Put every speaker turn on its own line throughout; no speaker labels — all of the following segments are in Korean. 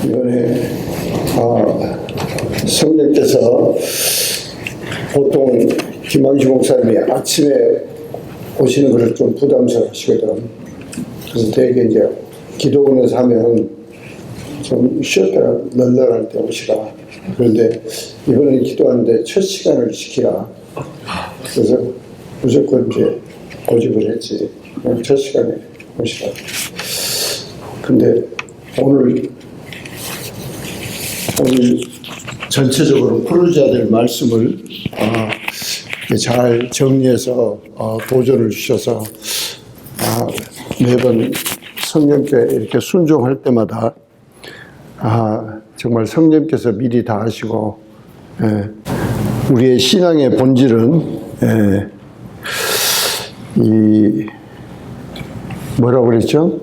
이번에 성령께서 보통 김항식 목사님이 아침에 오시는 것을 좀 부담스러워 하시거든. 그래서 되게 이제 기도원에서 하면 좀 쉬었다가 널널할 때 오시라. 그런데 이번에 기도하는데 첫 시간을 시키라. 그래서 무조건 이제 고집을 했지. 첫 시간에 오시라. 근데 오늘 전체적으로 풀어줘야 될 말씀을 잘 정리해서 도전을 주셔서 매번 성령께 이렇게 순종할 때마다 정말 성령께서 미리 다 하시고, 우리의 신앙의 본질은 이 뭐라고 그랬죠?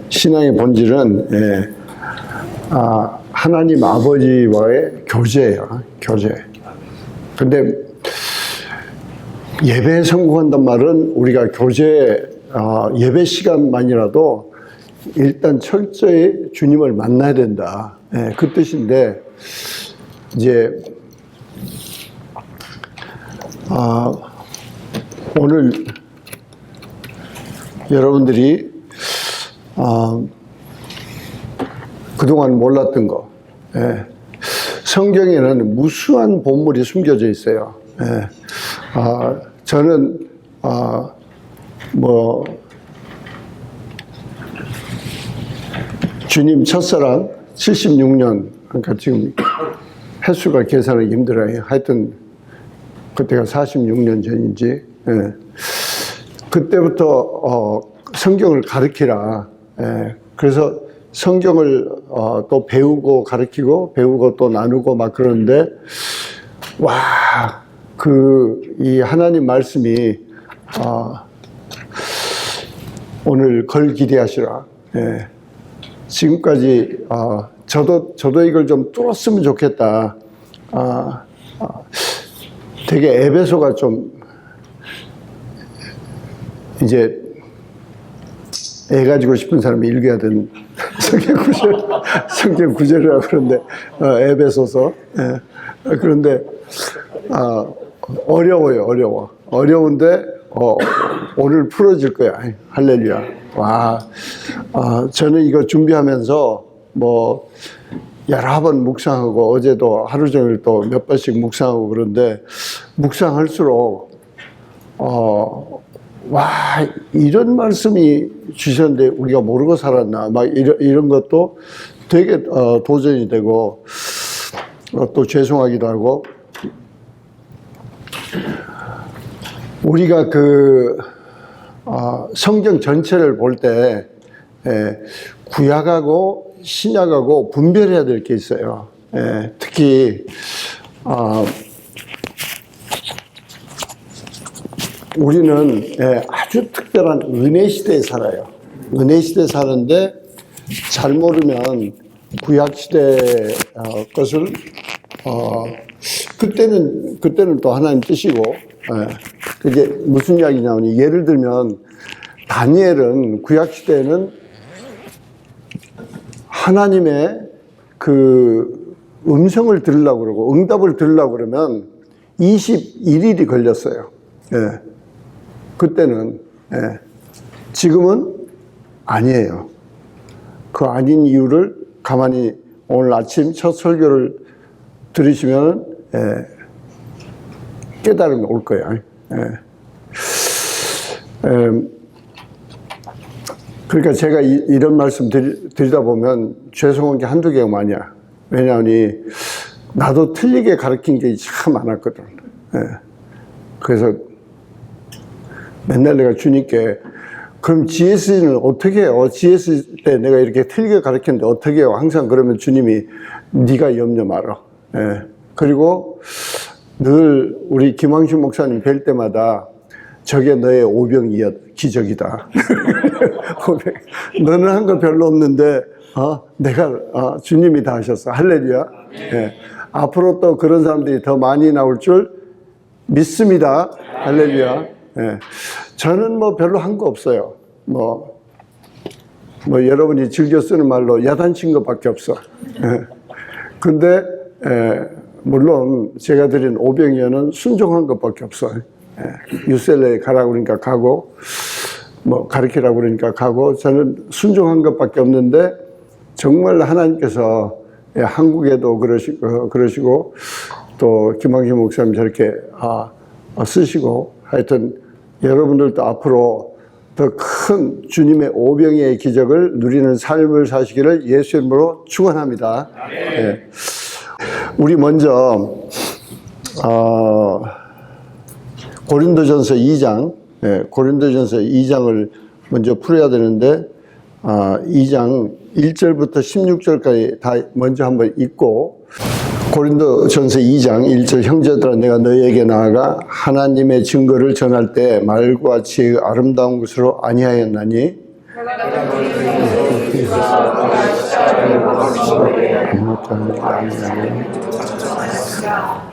신앙의 본질은 하나님 아버지와의 교제예요. 교제. 근데 예배에 성공한단 말은 우리가 교제 예배 시간만이라도 일단 철저히 주님을 만나야 된다. 그 뜻인데 이제 오늘 여러분들이 그동안 몰랐던 거, 성경에는 무수한 본물이 숨겨져 있어요. 저는 주님 첫사랑 76년, 그러니까 지금 횟수가 계산하기 힘들어요. 하여튼 그때가 46년 전인지. 그때부터 성경을 가르치라. 그래서 성경을 또 배우고 가르치고 배우고 또 나누고 막 그러는데, 이 하나님 말씀이 오늘 걸 기대하시라. 지금까지 저도 이걸 좀 뚫었으면 좋겠다. 되게 에베소가 좀 이제 애 가지고 싶은 사람이 읽어야 되는 성경 구절이라고 그러는데, 에베소서. 그런데 어려워요. 어려운데 오늘 풀어질 거야. 할렐루야. 저는 이거 준비하면서 여러 번 묵상하고, 어제도 하루 종일 또 몇 번씩 묵상하고 그런데, 묵상할수록 이런 말씀이 주셨는데 우리가 모르고 살았나, 막 이런 것도 되게 도전이 되고, 또 죄송하기도 하고. 우리가 성경 전체를 볼 때 구약하고 신약하고 분별해야 될 게 있어요. 특히 우리는 아주 특별한 은혜 시대에 살아요. 은혜 시대에 사는데 잘 모르면 구약 시대 것을 그때는 또 하나님 뜻이고, 그게 무슨 이야기냐면, 예를 들면 다니엘은 구약 시대에는 하나님의 그 음성을 들으려고 그러고 응답을 들으려고 그러면 21일이 걸렸어요. 그때는. 지금은 아니에요. 그 아닌 이유를 가만히 오늘 아침 첫 설교를 들으시면 깨달음이 올 거예요. 그러니까 제가 이런 말씀 드리다 보면 죄송한 게 한두 개가 아니야. 왜냐하니 나도 틀리게 가르친 게 참 많았거든. 그래서 맨날 내가 주님께, 그럼 GS는 어떻게 해요? GS 때 내가 이렇게 틀리게 가르쳤는데 어떻게 해요? 항상 그러면 주님이 네가 염려 말아. 그리고 늘 우리 김항식 목사님 뵐 때마다 저게 너의 오병이었 기적이다. 너는 한 거 별로 없는데 내가 주님이 다 하셨어. 할렐루야. 앞으로 또 그런 사람들이 더 많이 나올 줄 믿습니다. 할렐루야. 저는 뭐 별로 한 거 없어요. 뭐 여러분이 즐겨 쓰는 말로 야단친 것밖에 없어. 근데 물론 제가 드린 오병이어는 순종한 것밖에 없어. 유셀레에 가라고 그러니까 가고, 뭐 가르치라고 그러니까 가고, 저는 순종한 것밖에 없는데 정말 하나님께서 한국에도 그러시고 또 김학휘 목사님 저렇게 쓰시고, 하여튼 여러분들도 앞으로 더 큰 주님의 오병이의 기적을 누리는 삶을 사시기를 예수 이름으로 축원합니다. 네. 우리 먼저 고린도전서 2장, 고린도전서 2장을 먼저 풀어야 되는데 2장 1절부터 16절까지 다 먼저 한번 읽고, 고린도전서 2장 1절 형제들아 내가 너희에게 나아가 하나님의 증거를 전할 때 말과 지혜의 아름다운 것으로 아니하였나니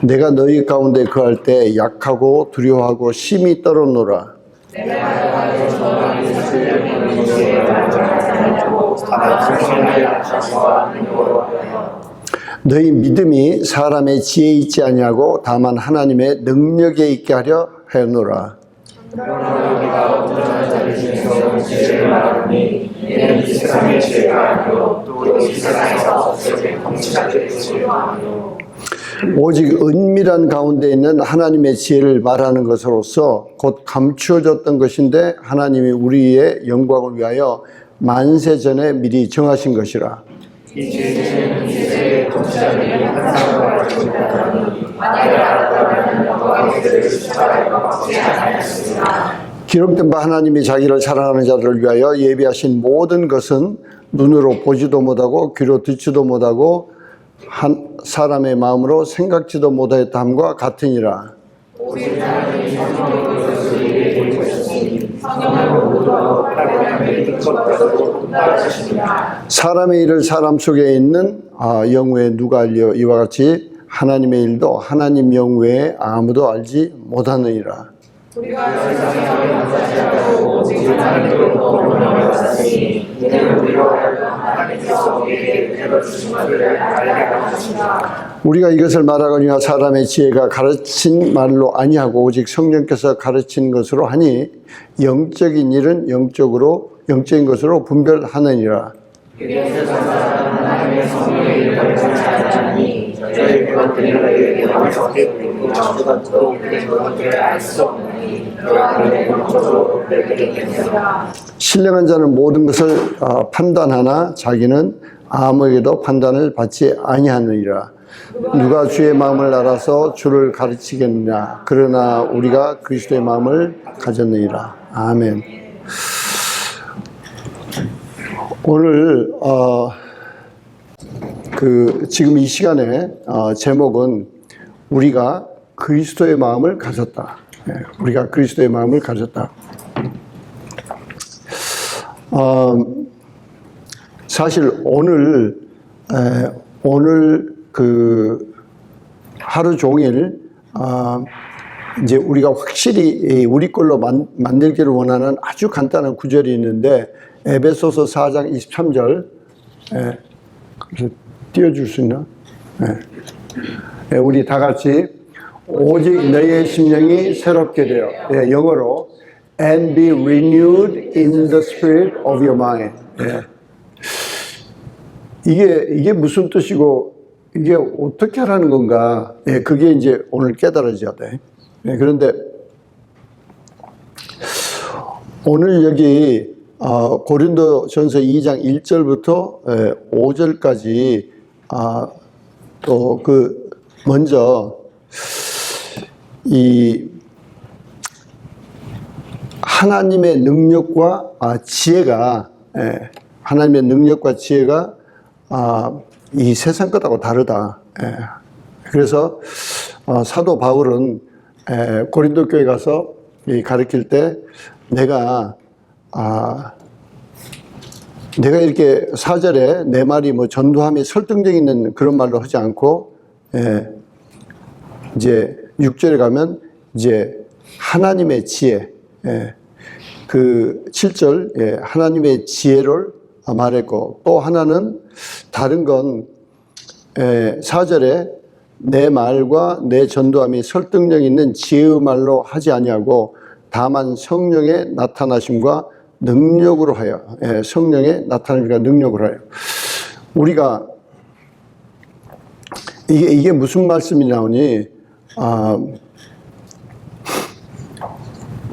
내가 너희 가운데 거할 때 약하고 두려워하고 심히 떨었노라. 너희 믿음이 사람의 지혜에 있지 아니하고 다만 하나님의 능력에 있게 하려 하였노라. 오직 은밀한 가운데 있는 하나님의 지혜를 말하는 것으로서 곧 감추어졌던 것인데 하나님이 우리의 영광을 위하여 만세 전에 미리 정하신 것이라. 이 지혜는 이세의 통치자들이 한 사람을 가지고 있다더니 만약에 알았다면 영광의 그들을 숫자가 받지 아니하였으나. 기록된 바 하나님이 자기를 사랑하는 자들을 위하여 예비하신 모든 것은 눈으로 보지도 못하고 귀로 듣지도 못하고 한 사람의 마음으로 생각지도 못하였다함과 같으니라. 오직 하나님이 성령으로 그것을 우리에게 보이고 있으니 성령으로 모두하고 하나님의 뜻대로 따르시니라. 사람의 일을 사람 속에 있는 영외에 누가 알려 이와 같이 하나님의 일도 하나님 영외에 아무도 알지 못하느니라. 우리가 세상에 감사하고 오직 하나님으로 명령을 받았으니 이는 우리로 하여금 하나님께서 우리에게 은혜로 주신 것을 알게 하셨습니다. 우리가 이것을 말하거니와 사람의 지혜가 가르친 말로 아니하고 오직 성령께서 가르친 것으로 하니 영적인 일은 영적인 것으로 분별하느니라. 그래서 하나님의 성령의 일을 가르치지 않으니 저희 그것들이 너희에게 어떻게 보이고 저것도 그것들을 알 수 없느니 너가 그들의 영적으로 분별되겠느니라. 신령한 자는 모든 것을 판단하나 자기는 아무에게도 판단을 받지 아니하느니라. 누가 주의 마음을 알아서 주를 가르치겠느냐. 그러나 우리가 그리스도의 마음을 가졌느니라. 아멘. 오늘 지금 이 시간에 제목은 우리가 그리스도의 마음을 가졌다. 우리가 그리스도의 마음을 가졌다. 사실 오늘 하루 종일 이제 우리가 확실히 우리 걸로 만들기를 원하는 아주 간단한 구절이 있는데 에베소서 4장 23절 띄워줄 수 있나? 우리 다 같이 오직 너희의 심령이 새롭게 되어 영어로 and be renewed in the spirit of your mind. 이게 무슨 뜻이고 이게 어떻게 하라는 건가? 그게 이제 오늘 깨달아져야 돼. 그런데 오늘 여기 고린도전서 2장 1절부터 5절까지 또 먼저 이 하나님의 능력과 지혜가 이 세상 것하고 다르다. 그래서 사도 바울은 고린도 교회 가서 가르칠 때 내가 이렇게 4절에 내 말이 뭐 전도함이 설득력 있는 그런 말로 하지 않고 이제 6절에 가면 이제 하나님의 지혜, 그 7절, 예, 하나님의 지혜를 말했고, 또 하나는 다른 건 4절에 내 말과 내 전도함이 설득력 있는 지혜의 말로 하지 아니하고 다만 성령의 나타나심과 능력으로 하여, 예, 성령의 나타나심과 능력으로 하여. 우리가 이게 무슨 말씀이 나오니?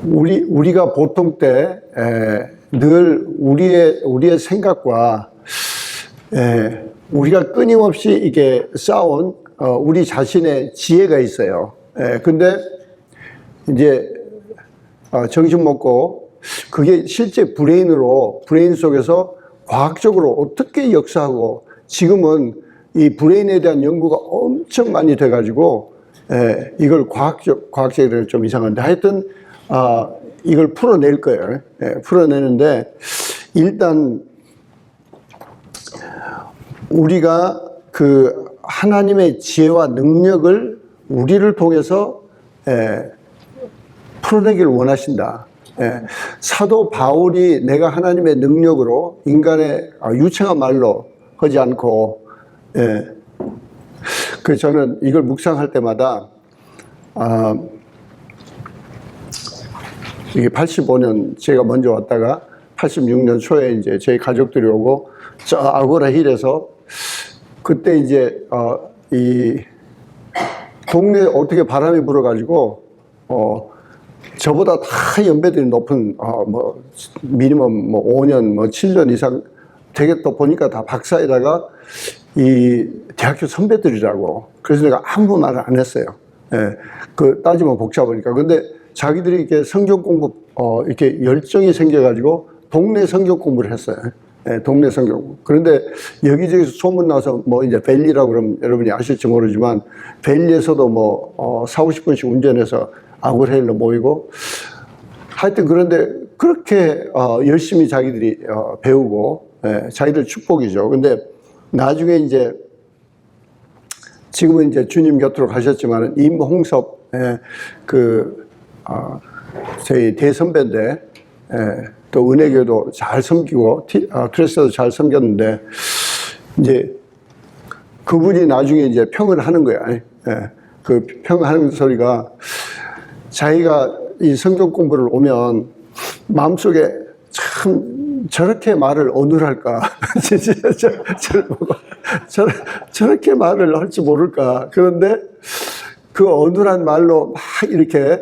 우리가 보통 때 늘 우리의 생각과 우리가 끊임없이 이게 쌓아온 우리 자신의 지혜가 있어요. 근데 이제 정신 먹고 그게 실제 브레인 속에서 과학적으로 어떻게 역사하고, 지금은 이 브레인에 대한 연구가 엄청 많이 돼가지고 이걸 과학적으로 좀 이상한데 하여튼 이걸 풀어낼 거예요. 풀어내는데, 일단 우리가 그 하나님의 지혜와 능력을 우리를 통해서 풀어내기를 원하신다. 사도 바울이 내가 하나님의 능력으로 인간의 유창한 말로 하지 않고, 그 저는 이걸 묵상할 때마다 이게 85년 제가 먼저 왔다가 86년 초에 이제 저희 가족들이 오고 저 아고라 힐에서 그때 이제 이 동네 어떻게 바람이 불어가지고 저보다 다 연배들이 높은 뭐 미니멈 뭐 5년 뭐 7년 이상 되게, 또 보니까 다 박사에다가 이 대학교 선배들이라고. 그래서 내가 아무 말을 안 했어요. 그 따지면 복잡하니까. 근데 자기들이 이렇게 성경 공부 이렇게 열정이 생겨가지고 동네 성경 공부를 했어요. 동네 성경 공부. 그런데 여기저기서 소문 나서 뭐 이제 벨리라고 그러면 여러분이 아실지 모르지만 벨리에서도 뭐 4, 50분씩 운전해서 아고라힐로 모이고, 하여튼 그런데 그렇게 열심히 자기들이 배우고, 자기들 축복이죠. 근데 나중에 이제 지금은 이제 주님 곁으로 가셨지만 임홍섭 저희 대선배인데, 또 은혜교도 잘 섬기고 트레스도 잘 섬겼는데, 이제 그분이 나중에 이제 평을 하는 거야. 그 평하는 소리가, 자기가 이 성경 공부를 오면 마음속에 참 저렇게 말을 어눌할까, 저렇게 말을 할지 모를까. 그런데 그 어눌한 말로 막 이렇게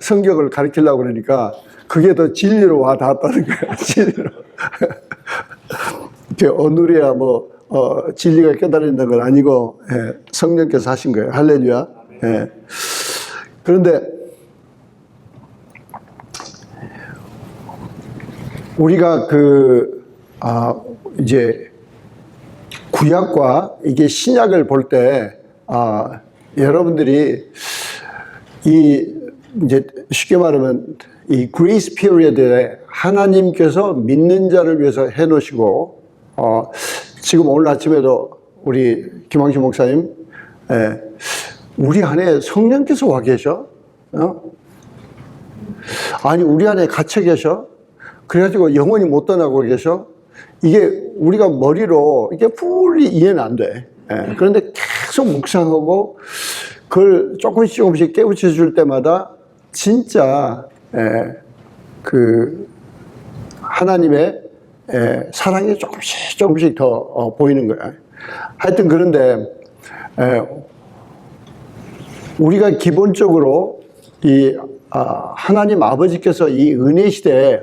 성경을 가르치려고 그러니까 그게 더 진리로 와 닿았다는 거야. 진리로. 어눌해야 뭐 진리가 깨달아진다는 건 아니고, 성령께서 하신 거예요. 할렐루야. 그런데 우리가 이제 구약과 이게 신약을 볼 때, 여러분들이 이제 쉽게 말하면 이 그레이스 피리어드에 하나님께서 믿는 자를 위해서 해 놓으시고, 지금 오늘 아침에도 우리 김황식 목사님, 우리 안에 성령께서 와 계셔? 아니, 우리 안에 갇혀 계셔? 그래가지고 영원히 못 떠나고 계셔? 이게 우리가 머리로 이게 풀리 이해는 안 돼. 그런데 계속 묵상하고 그걸 조금씩 깨우쳐 줄 때마다 진짜 그 하나님의 사랑이 조금씩 더 보이는 거야. 하여튼 그런데 우리가 기본적으로 이 하나님 아버지께서 이 은혜 시대에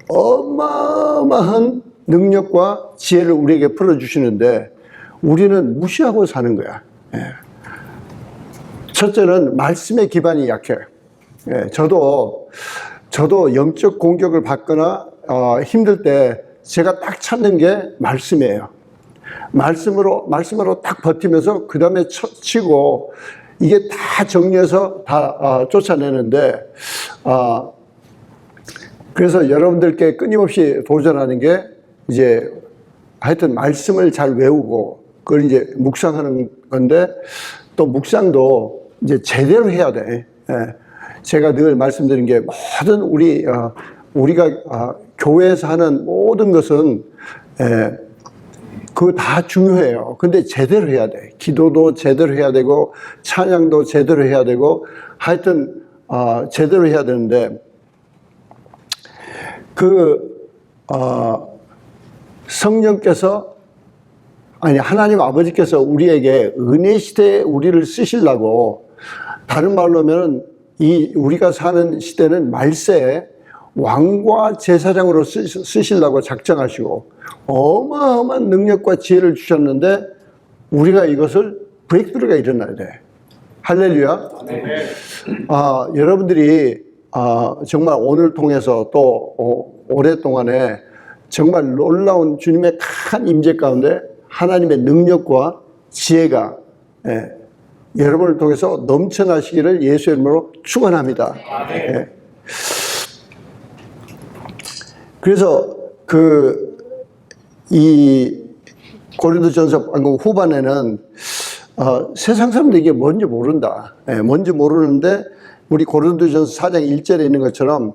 어마어마한 능력과 지혜를 우리에게 풀어주시는데 우리는 무시하고 사는 거야. 첫째는 말씀의 기반이 약해. 저도 영적 공격을 받거나 힘들 때 제가 딱 찾는 게 말씀이에요. 말씀으로 딱 버티면서 그 다음에 치고 이게 다 정리해서 다 쫓아내는데, 그래서 여러분들께 끊임없이 도전하는 게 이제 하여튼 말씀을 잘 외우고 그걸 이제 묵상하는 건데, 또 묵상도 이제 제대로 해야 돼. 제가 늘 말씀드린 게 모든 우리 우리가 교회에서 하는 모든 것은 그거 다 중요해요. 근데 제대로 해야 돼. 기도도 제대로 해야 되고 찬양도 제대로 해야 되고 하여튼 제대로 해야 되는데 성령께서 하나님 아버지께서 우리에게 은혜 시대에 우리를 쓰시려고, 다른 말로 하면 우리가 사는 시대는 말세에 왕과 제사장으로 쓰시려고 작정하시고 어마어마한 능력과 지혜를 주셨는데 우리가 이것을 브레이크스루가 일어나야 돼. 할렐루야. 여러분들이 정말 오늘 통해서 또 오랫동안에 정말 놀라운 주님의 큰 임재 가운데 하나님의 능력과 지혜가 여러분을 통해서 넘쳐나시기를 예수의 이름으로 축원합니다. 그래서 이 고린도전서 후반에는 세상 사람들이 이게 뭔지 모른다. 뭔지 모르는데 우리 고린도전서 4장 1절에 있는 것처럼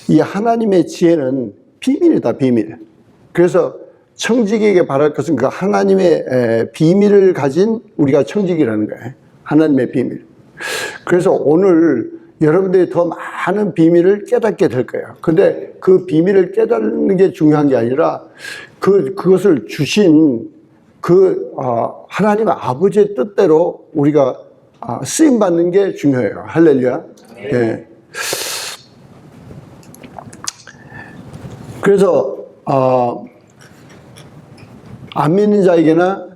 이 하나님의 지혜는 비밀이다, 비밀. 그래서 청지기에게 바랄 것은 그 하나님의 비밀을 가진 우리가 청지기라는 거예요. 하나님의 비밀. 그래서 오늘 여러분들이 더 많은 비밀을 깨닫게 될 거예요. 근데 그 비밀을 깨닫는 게 중요한 게 아니라 그것을 주신 하나님 아버지의 뜻대로 우리가 쓰임 받는 게 중요해요. 할렐루야. 네. 그래서 안 믿는 자에게나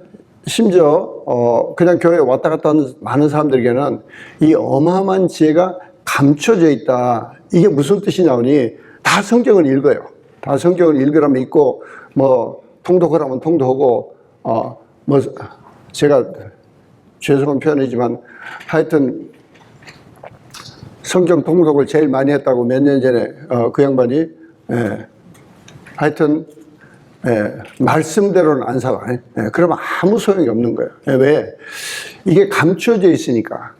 심지어 그냥 교회에 왔다 갔다 하는 많은 사람들에게는 이 어마어마한 지혜가 감춰져 있다. 이게 무슨 뜻이냐니 다 성경을 읽어요. 다 성경을 읽으라면 읽고 통독하라면 통독하고 제가 죄송한 표현이지만 하여튼 성경 통독을 제일 많이 했다고 몇 년 전에 그 양반이 하여튼 말씀대로는 안 살아. 그러면 아무 소용이 없는 거예요. 왜? 이게 감춰져 있으니까.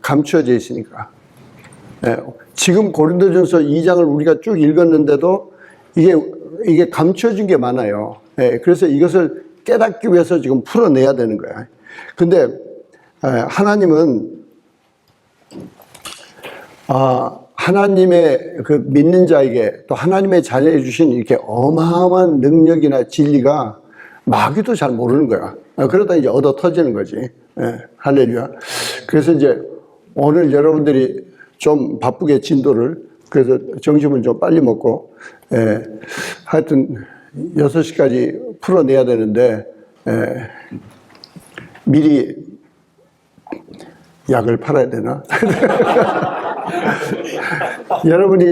지금 고린도전서 2장을 우리가 쭉 읽었는데도 이게 감춰진 게 많아요. 그래서 이것을 깨닫기 위해서 지금 풀어내야 되는 거야. 근데 하나님은 하나님의 그 믿는 자에게 또 하나님의 자녀에 주신 이렇게 어마어마한 능력이나 진리가 마귀도 잘 모르는 거야. 그러다 이제 얻어 터지는 거지. 할렐루야. 그래서 이제 오늘 여러분들이 좀 바쁘게 진도를, 그래서 점심은 좀 빨리 먹고, 하여튼 6시까지 풀어내야 되는데, 미리 약을 팔아야 되나? 여러분이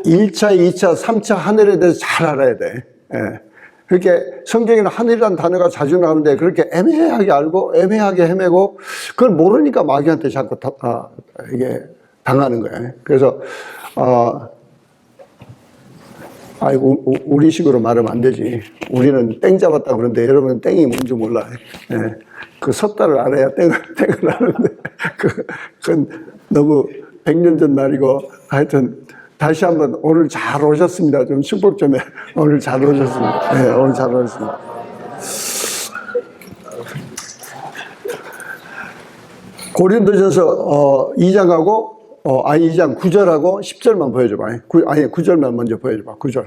1차, 2차, 3차 하늘에 대해서 잘 알아야 돼. 그렇게 성경에는 하늘이라는 단어가 자주 나오는데 그렇게 애매하게 알고 애매하게 헤매고 그걸 모르니까 마귀한테 자꾸 이게 당하는 거예요. 그래서 아이고 우리 식으로 말하면 안 되지. 우리는 땡 잡았다 그러는데 여러분은 땡이 뭔지 몰라. 그 섰다를 알아야 땡을 아는데 그건 너무 100년 전 말이고 하여튼 다시 한번 오늘 잘 오셨습니다. 좀 축복 좀 해. 오늘 잘 오셨습니다. 오늘 잘 오셨습니다. 고린도전서 2장하고 2장 9절하고 10절만 보여줘봐. 9절만 먼저 보여줘봐. 9절.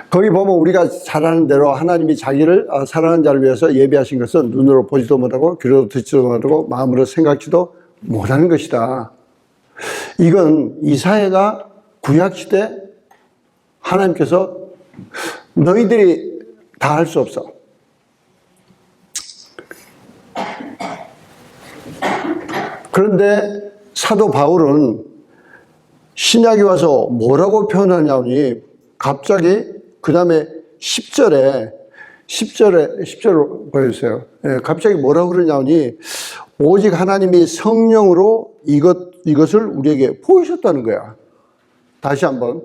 거기 보면 우리가 잘 아는 대로 하나님이 자기를 사랑하는 자를 위해서 예비하신 것은 눈으로 보지도 못하고 귀로 듣지도 못하고 마음으로 생각지도 못하는 것이다. 이건 이사야가 구약시대 하나님께서 너희들이 다 할 수 없어. 그런데 사도 바울은 신약에 와서 뭐라고 표현하냐니 갑자기 그 다음에 10절을 보여주세요. 갑자기 뭐라고 그러냐니 오직 하나님이 성령으로 이것을 우리에게 보이셨다는 거야. 다시 한번.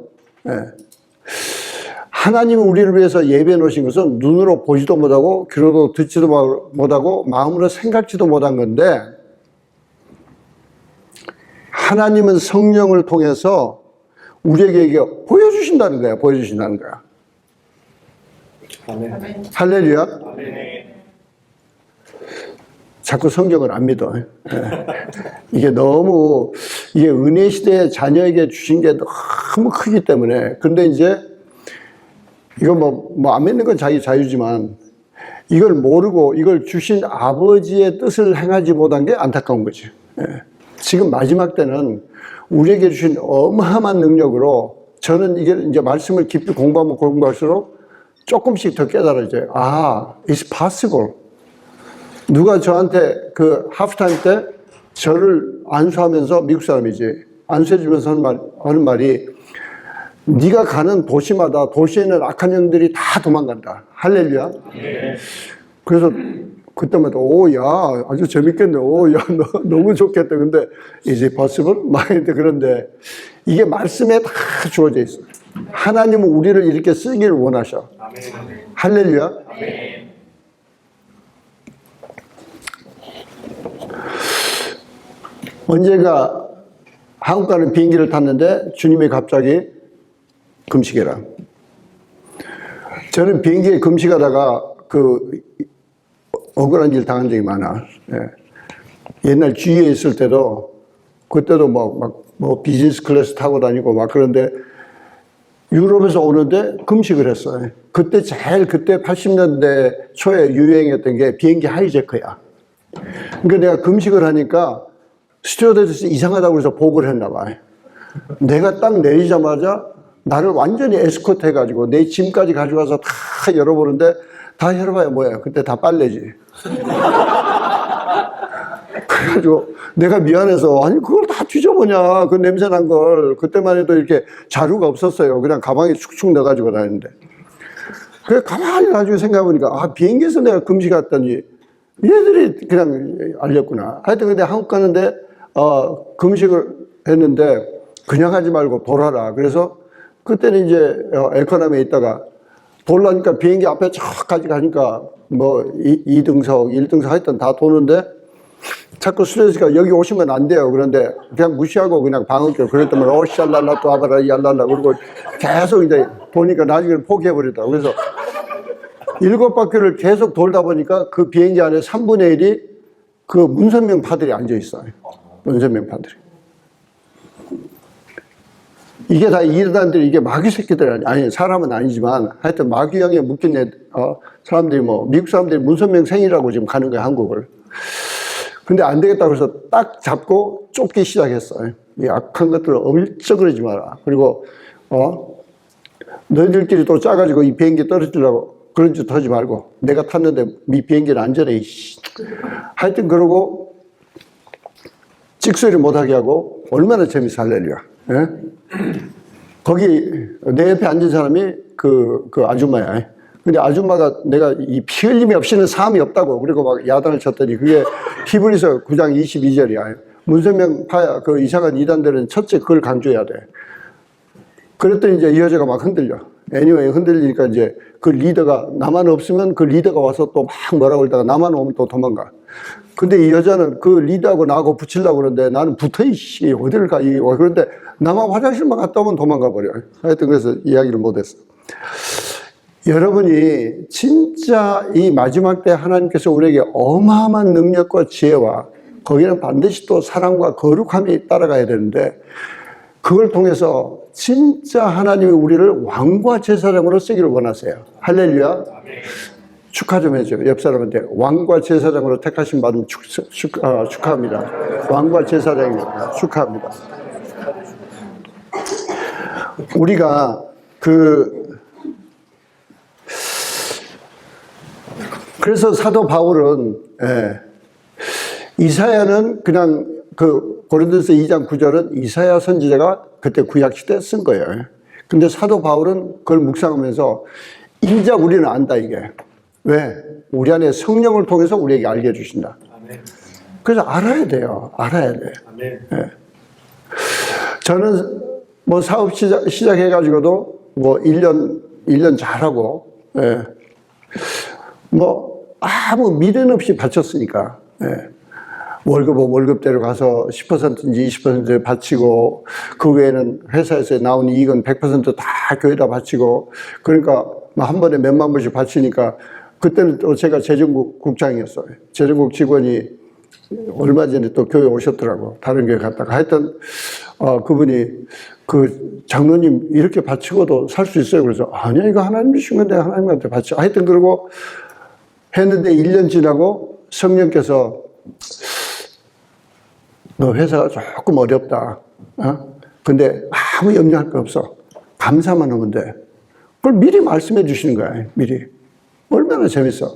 하나님이 우리를 위해서 예배해 놓으신 것은 눈으로 보지도 못하고 귀로도 듣지도 못하고 마음으로 생각지도 못한 건데 하나님은 성령을 통해서 우리에게 이게 보여주신다는 거야. 보여주신다는 거야.
아멘.
할렐루야.
아멘.
자꾸 성경을 안 믿어. 이게 너무, 이게 은혜 시대에 자녀에게 주신 게 너무 크기 때문에. 근데 이제, 이거 안 믿는 건 자기 자유지만, 이걸 모르고 이걸 주신 아버지의 뜻을 행하지 못한 게 안타까운 거지. 지금 마지막 때는 우리에게 주신 어마어마한 능력으로 저는 이게 이제 말씀을 깊이 공부하면 공부할수록 조금씩 더 깨달아져요. 아, it's possible. 누가 저한테 그 하프타임 때 저를 안수하면서, 미국 사람이지, 안수해주면서 하는 말이, 네가 가는 도시마다 도시에 있는 악한 영들이 다 도망간다. 할렐루야. 네. 그래서 그때마다 야 아주 재밌겠네. 야 너무 좋겠다. 근데 is it possible? 막 이런데, 그런데 이게 말씀에 다 주어져 있어. 하나님은 우리를 이렇게 쓰기를 원하셔. 아멘. 할렐루야. 아멘. 언제가 한국 가는 비행기를 탔는데 주님이 갑자기 금식해라. 저는 비행기에 금식하다가 억울한 일 당한 적이 많아. 옛날 주위에 있을 때도, 그때도 비즈니스 클래스 타고 다니고 그런데 유럽에서 오는데 금식을 했어요. 그때 80년대 초에 유행했던 게 비행기 하이제커야. 그러니까 내가 금식을 하니까 스튜어디스 이상하다고 해서 보고를 했나 봐. 내가 딱 내리자마자 나를 완전히 에스코트 해가지고 내 짐까지 가져가서 다 열어보는데, 다 열어봐야 뭐야. 그때 다 빨래지. 그래가지고 내가 미안해서, 아니 그걸 다 뒤져보냐, 그 냄새 난 걸. 그때만 해도 이렇게 자루가 없었어요. 그냥 가방에 축축 넣어가지고 다녔는데. 그래 가만히 나중에 생각해보니까, 비행기에서 내가 금식 갔더니 얘들이 그냥 알렸구나. 하여튼 근데 한국 가는데 금식을 했는데 그냥 하지 말고 돌아라. 그래서 그때는 이제 에코노미에 있다가 돌라니까 비행기 앞에 저까지 가니까 2등석, 1등석 하여튼 다 도는데 자꾸 스튜어디스가 여기 오시면 안 돼요. 그런데 그냥 무시하고 그냥 방어교 그랬더니 샬랄라 또 아바라 얄랄라 그러고 계속 이제 보니까 나중에는 포기해버리더라고. 그래서 7바퀴를 계속 돌다 보니까 그 비행기 안에 3분의 1이 그 문선명파들이 앉아있어요. 문선명파들이. 이게 다 이단들이, 이게 마귀 새끼들 아니, 사람은 아니지만 하여튼 마귀형에 묶인 사람들이 미국 사람들이 문선명생이라고 지금 가는 거야, 한국을. 근데 안 되겠다고 해서 딱 잡고 쫓기 시작했어요. 이 악한 것들을 얼쩍거리지 마라. 그리고, 너희들끼리 또 짜가지고 이 비행기 떨어뜨리려고 그런 짓 하지 말고, 내가 탔는데 이 비행기는 안전해. 하여튼 그러고 찍소리 못하게 하고, 얼마나 재밌어. 할렐루야. 예? 거기 내 옆에 앉은 사람이 그 아줌마야. 근데 아줌마가 내가 이 피 흘림이 없이는 삶이 없다고 그리고 야단을 쳤더니, 그게 히브리서 9장 22절이야. 문선명파 그 이상한 이단들은 첫째 그걸 강조해야 돼. 그랬더니 이제 이 여자가 막 흔들려. anyway, 흔들리니까 이제 그 리더가, 나만 없으면 그 리더가 와서 또 막 뭐라고 그러다가 나만 오면 또 도망가. 근데 이 여자는 그 리더하고 나하고 붙이려고 그러는데 나는 붙어, 이씨, 어디를 가. 그런데 나만 화장실만 갔다 오면 도망가 버려. 하여튼 그래서 이야기를 못했어. 여러분이 진짜 이 마지막 때 하나님께서 우리에게 어마어마한 능력과 지혜와 거기는 반드시 또 사랑과 거룩함이 따라가야 되는데, 그걸 통해서 진짜 하나님이 우리를 왕과 제사장으로 쓰기를 원하세요. 할렐루야. 축하 좀 해줘. 옆 사람한테 왕과 제사장으로 택하신 받은 축하합니다. 왕과 제사장입니다. 축하합니다. 우리가 그래서 사도 바울은, 이사야는 그냥 고린도서 2장 9절은 이사야 선지자가 그때 구약시대에 쓴 거예요. 근데 사도 바울은 그걸 묵상하면서 인자 우리는 안다, 이게. 왜? 우리 안에 성령을 통해서 우리에게 알게 해주신다. 그래서 알아야 돼요. 알아야 돼. 저는 사업 시작해가지고도 1년 잘하고, 아무 미련 없이 바쳤으니까. 월급은 월급대로 가서 10%인지 20% 바치고, 그 외에는 회사에서 나온 이익은 100%다 교회에다 바치고, 그러니까 한 번에 몇만 불씩 바치니까, 그때는 또 제가 재정국 국장이었어요. 재정국 직원이 얼마 전에 또 교회 오셨더라고. 다른 교회 갔다가. 하여튼, 그분이 그 장로님 이렇게 바치고도 살 수 있어요. 그래서 아니야, 이거 하나님 주신 건데 하나님한테 바치. 하여튼 그러고 했는데 1년 지나고 성령께서 너 회사가 조금 어렵다. 근데 아무 염려할 거 없어. 감사만 하면 돼. 그걸 미리 말씀해 주시는 거야. 미리. 얼마나 재밌어.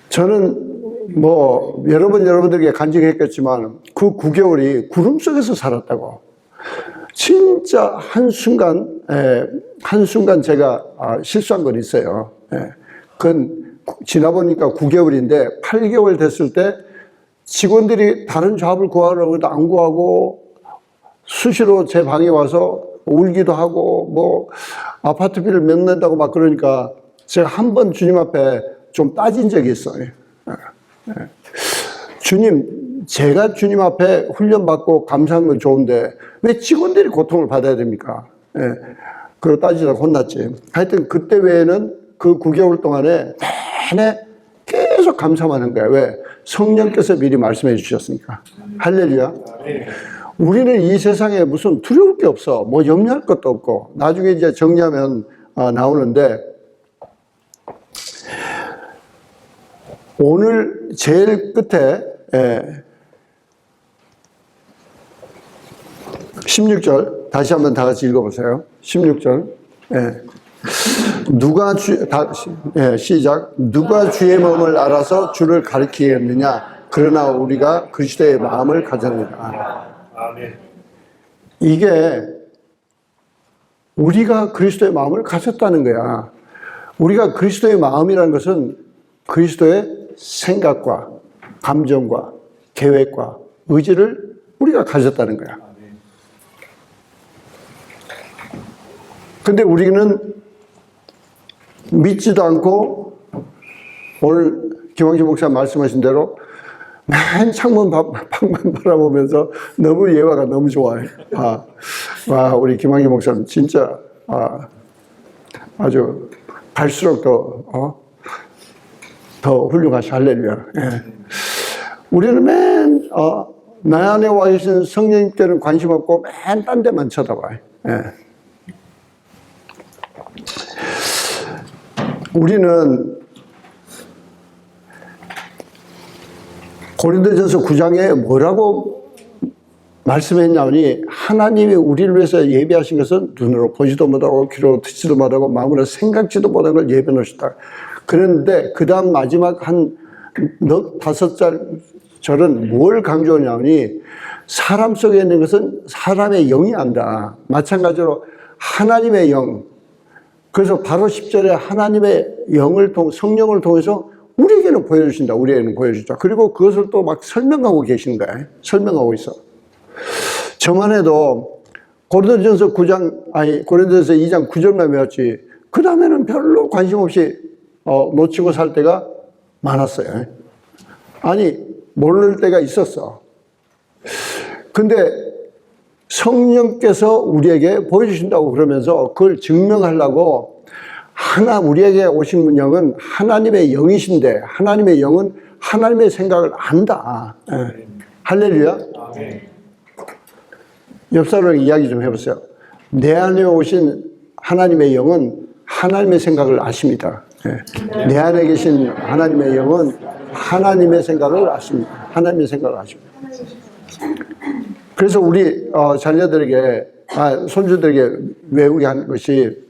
저는 뭐 여러 번 여러분들에게 간증했겠지만 그 9개월이 구름 속에서 살았다고. 진짜 한순간 제가 실수한 건 있어요. 그건 지나보니까 9개월인데 8개월 됐을 때 직원들이 다른 잡을 구하라고 해도 안 구하고 수시로 제 방에 와서 울기도 하고 뭐 아파트비를 몇 낸다고 막 그러니까 제가 한 번 주님 앞에 좀 따진 적이 있어요. 주님, 제가 주님 앞에 훈련받고 감사한 건 좋은데 왜 직원들이 고통을 받아야 됩니까? 그러고 따지다가 혼났지. 하여튼 그때 외에는 그 9개월 동안에 내내 계속 감사만 하는 거야. 왜? 성령께서 미리 말씀해 주셨으니까. 할렐루야. 우리는 이 세상에 무슨 두려울 게 없어. 뭐 염려할 것도 없고. 나중에 이제 정리하면 나오는데 오늘 제일 끝에 16절 다시 한번 다 같이 읽어보세요. 16절 시작. 누가 주의 마음을 알아서 주를 가리키겠느냐. 그러나 우리가 그리스도의 마음을 가졌느냐. 아멘. 이게 우리가 그리스도의 마음을 가졌다는 거야. 우리가 그리스도의 마음이라는 것은 그리스도의 생각과 감정과 계획과 의지를 우리가 가졌다는 거야. 근데 우리는 믿지도 않고 오늘 김황지 목사 말씀하신 대로 맨 창문 밖만 바라보면서 너무 예화가 너무 좋아요. 와, 우리 김황지 목사님 진짜 아주 갈수록 더 훌륭하시. 할렐루야. 우리는 맨 나 안에 와 계신 성령님께는 관심 없고 맨 딴 데만 쳐다봐요. 우리는 고린도전서 9장에 뭐라고 말씀했냐니 하나님이 우리를 위해서 예비하신 것은 눈으로 보지도 못하고 귀로 듣지도 못하고 마음으로 생각지도 못한 걸 예비해 놓으셨다. 그런데 그 다음 마지막 한 5절은 뭘 강조하냐니 사람 속에 있는 것은 사람의 영이 안다. 마찬가지로 하나님의 영. 그래서 바로 10절에 하나님의 성령을 통해서 우리에게는 보여주신다. 우리에게는 보여주자. 그리고 그것을 또 막 설명하고 계시는 거야. 설명하고 있어. 저만 해도 고린도전서 2장 9절만 배웠지. 그 다음에는 별로 관심 없이 놓치고 살 때가 많았어요. 아니, 모를 때가 있었어. 근데 성령께서 우리에게 보여주신다고 그러면서 그걸 증명하려고 우리에게 오신 영은 하나님의 영이신데 하나님의 영은 하나님의 생각을 안다. 할렐루야. 옆 사람에게 이야기 좀 해보세요. 내 안에 오신 하나님의 영은 하나님의 생각을 아십니다. 내 안에 계신 하나님의 영은 하나님의 생각을 아십니다. 하나님의 생각을 아십니다. 그래서 우리 자녀들에게 손주들에게 외우게 하는 것이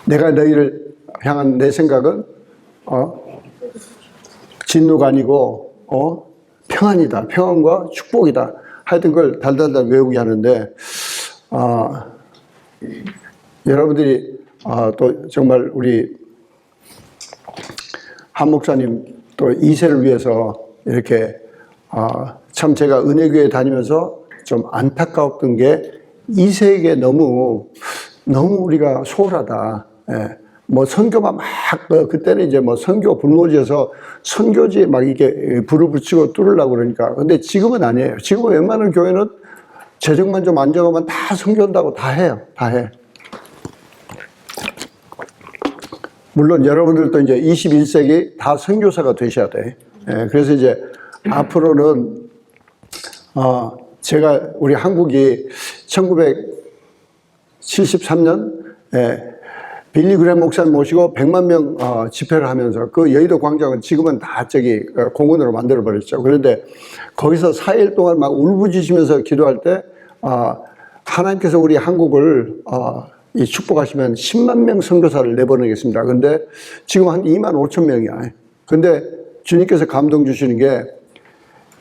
내가 너희를 향한 내 생각은 진노가 아니고 평안이다. 평안과 축복이다. 하여튼 그걸 달달달 외우게 하는데 여러분들이 또 정말 우리 한 목사님 또 2세를 위해서 이렇게 참 제가 은혜교회 다니면서 좀 안타까웠던 게 2세에게 너무 우리가 소홀하다. 뭐 선교가 막, 그때는 이제 뭐 선교 불모지여서 선교지에 막 이게 불을 붙이고 뚫으려고 그러니까. 근데 지금은 아니에요. 지금은 웬만한 교회는 재정만 좀 안정하면 다 선교한다고 다 해요. 다 해. 물론 여러분들도 이제 21세기 다 선교사가 되셔야 돼. 예, 그래서 이제 앞으로는, 제가, 우리 한국이 1973년, 빌리 그램 목사님 모시고 100만 명 집회를 하면서 그 여의도 광장은 지금은 다 저기 공원으로 만들어버렸죠. 그런데 거기서 4일 동안 막 울부짖으면서 기도할 때, 하나님께서 우리 한국을, 이 축복하시면 10만 명 선교사를 내보내겠습니다. 근데 지금 한 2만 5천 명이야. 근데 주님께서 감동 주시는 게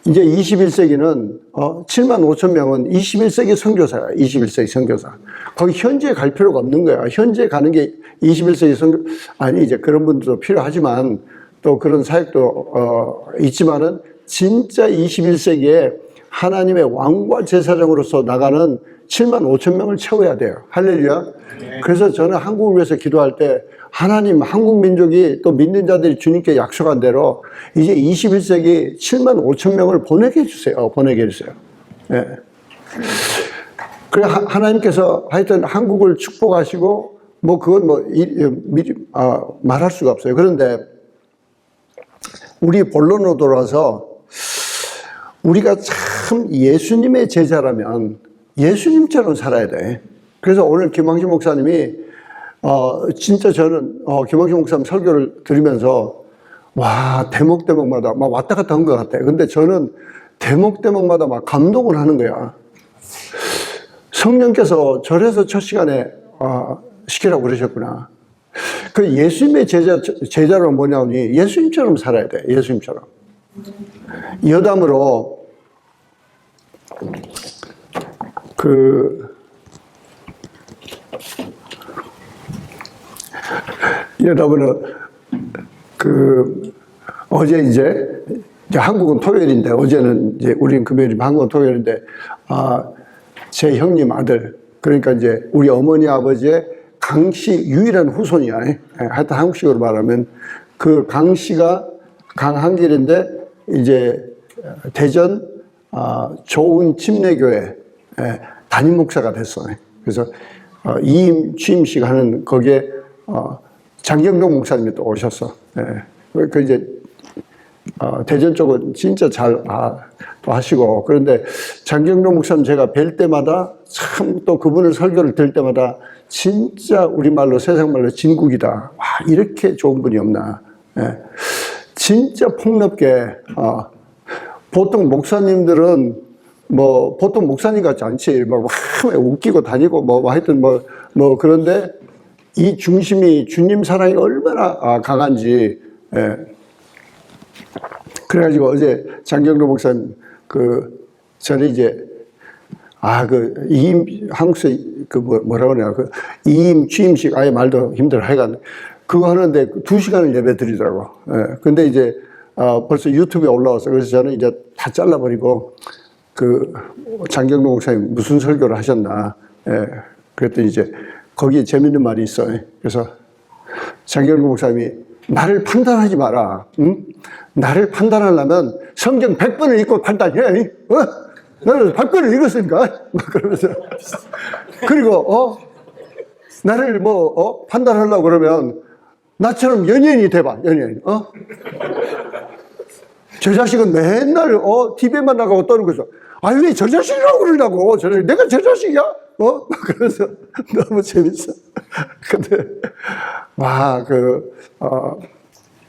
이제 21세기는 7만 5천 명은 21세기 선교사야. 21세기 선교사. 거기 현지에 갈 필요가 없는 거야. 현지에 가는 게 21세기 선교, 아니 이제 그런 분들도 필요하지만 또 그런 사역도 있지만은 진짜 21세기에 하나님의 왕과 제사장으로서 나가는 7만 5천 명을 채워야 돼요. 할렐루야. 그래서 저는 한국을 위해서 기도할 때 하나님, 한국 민족이 또 믿는 자들이 주님께 약속한 대로 이제 21세기 7만 5천 명을 보내게 해주세요. 보내게 해주세요. 예. 그래, 하나님께서 하여튼 한국을 축복하시고 뭐 그건 뭐 미리 말할 수가 없어요. 그런데 우리 본론으로 돌아와서 우리가 참 예수님의 제자라면 예수님처럼 살아야 돼. 그래서 오늘 김광진 목사님이 진짜 저는 김광진 목사님 설교를 들으면서 와, 대목대목마다 막 왔다 갔다 한 것 같아. 근데 저는 대목대목마다 막 감동을 하는 거야. 성령께서 절에서 첫 시간에 시키라고 그러셨구나. 그 예수님의 제자로 뭐냐니 예수님처럼 살아야 돼. 예수님처럼. 여담으로 여러분은 어제 이제 한국은 토요일인데 어제는 이제 우리는 금요일이면 한국은 토요일인데 제 형님 아들 그러니까 이제 우리 어머니 아버지의 강씨 유일한 후손이야. 하여튼 한국식으로 말하면 그 강씨가 강한길인데 이제 대전 좋은 침례교회 담임 목사가 됐어. 그래서 이임 취임식 하는 거기에 장경동 목사님이 또 오셨어. 그 이제 대전 쪽은 진짜 잘 또 하시고 그런데 장경동 목사님 제가 뵐 때마다 참 또 그분을 설교를 들을 때마다 진짜 우리말로 세상말로 진국이다. 와 이렇게 좋은 분이 없나. 진짜 폭넓게 보통 목사님들은 뭐 보통 목사님 같지 않지. 막 웃기고 다니고 뭐 하여튼 뭐 그런데 이 중심이 주님 사랑이 얼마나 강한지. 그래가지고 어제 장경로 목사님 저는 이제 한국서 뭐라고 그러냐 이임 취임식 아예 말도 힘들어 하여간 그거 하는데 2시간을 예배 드리더라고. 근데 이제 벌써 유튜브에 올라왔어. 그래서 저는 이제 다 잘라버리고 장경로 목사님 무슨 설교를 하셨나. 그랬더니 이제 거기에 재밌는 말이 있어. 그래서 장경로 목사님이 나를 판단하지 마라. 응? 나를 판단하려면 성경 100번을 읽고 판단해. 나는 100번을 읽었으니까. 그러면서. 그리고, 나를 판단하려고 그러면 나처럼 연예인이 돼봐, 연예인. 저 자식은 맨날, TV에만 나가고 떠는 거죠. 아니, 왜 저 자식이라고 그러냐고. 내가 저 자식이야? 그래서 너무 재밌어. 근데, 와,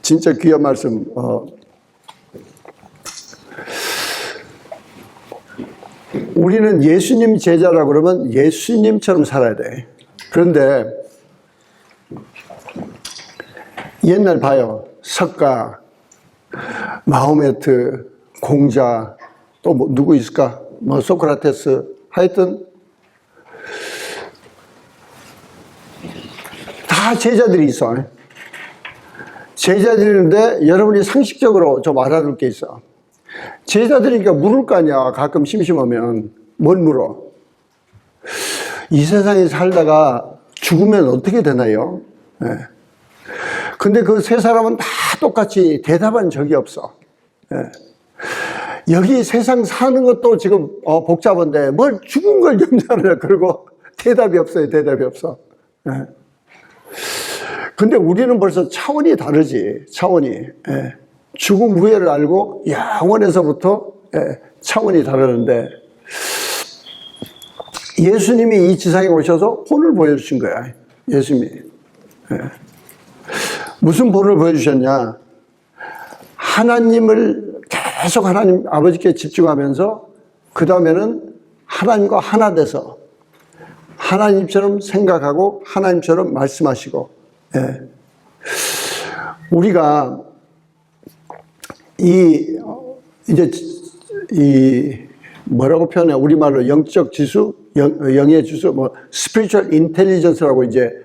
진짜 귀한 말씀, 우리는 예수님 제자라고 그러면 예수님처럼 살아야 돼. 그런데, 옛날 봐요. 석가, 마호메트, 공자, 또 누구 있을까? 소크라테스, 하여튼, 다 제자들이 있어. 제자들인데 여러분이 상식적으로 좀 알아둘 게 있어. 제자들이니까 물을 거 아니야. 가끔 심심하면. 뭘 물어? 이 세상에 살다가 죽으면 어떻게 되나요? 근데 그 세 사람은 다 똑같이 대답한 적이 없어. 예. 여기 세상 사는 것도 지금 복잡한데 뭘 죽은 걸 염려하느냐 그러고 대답이 없어요. 대답이 없어. 예. 근데 우리는 벌써 차원이 다르지. 차원이. 예. 죽음 후회를 알고 영원에서부터 차원이 다르는데 예수님이 이 지상에 오셔서 본을 보여주신 거야. 예수님이. 무슨 본을 보여주셨냐? 하나님을 계속 하나님 아버지께 집중하면서 그 다음에는 하나님과 하나 돼서 하나님처럼 생각하고 하나님처럼 말씀하시고. 우리가 이제 뭐라고 표현해? 우리말로 영적 지수, 영의 지수, 뭐 spiritual intelligence라고 이제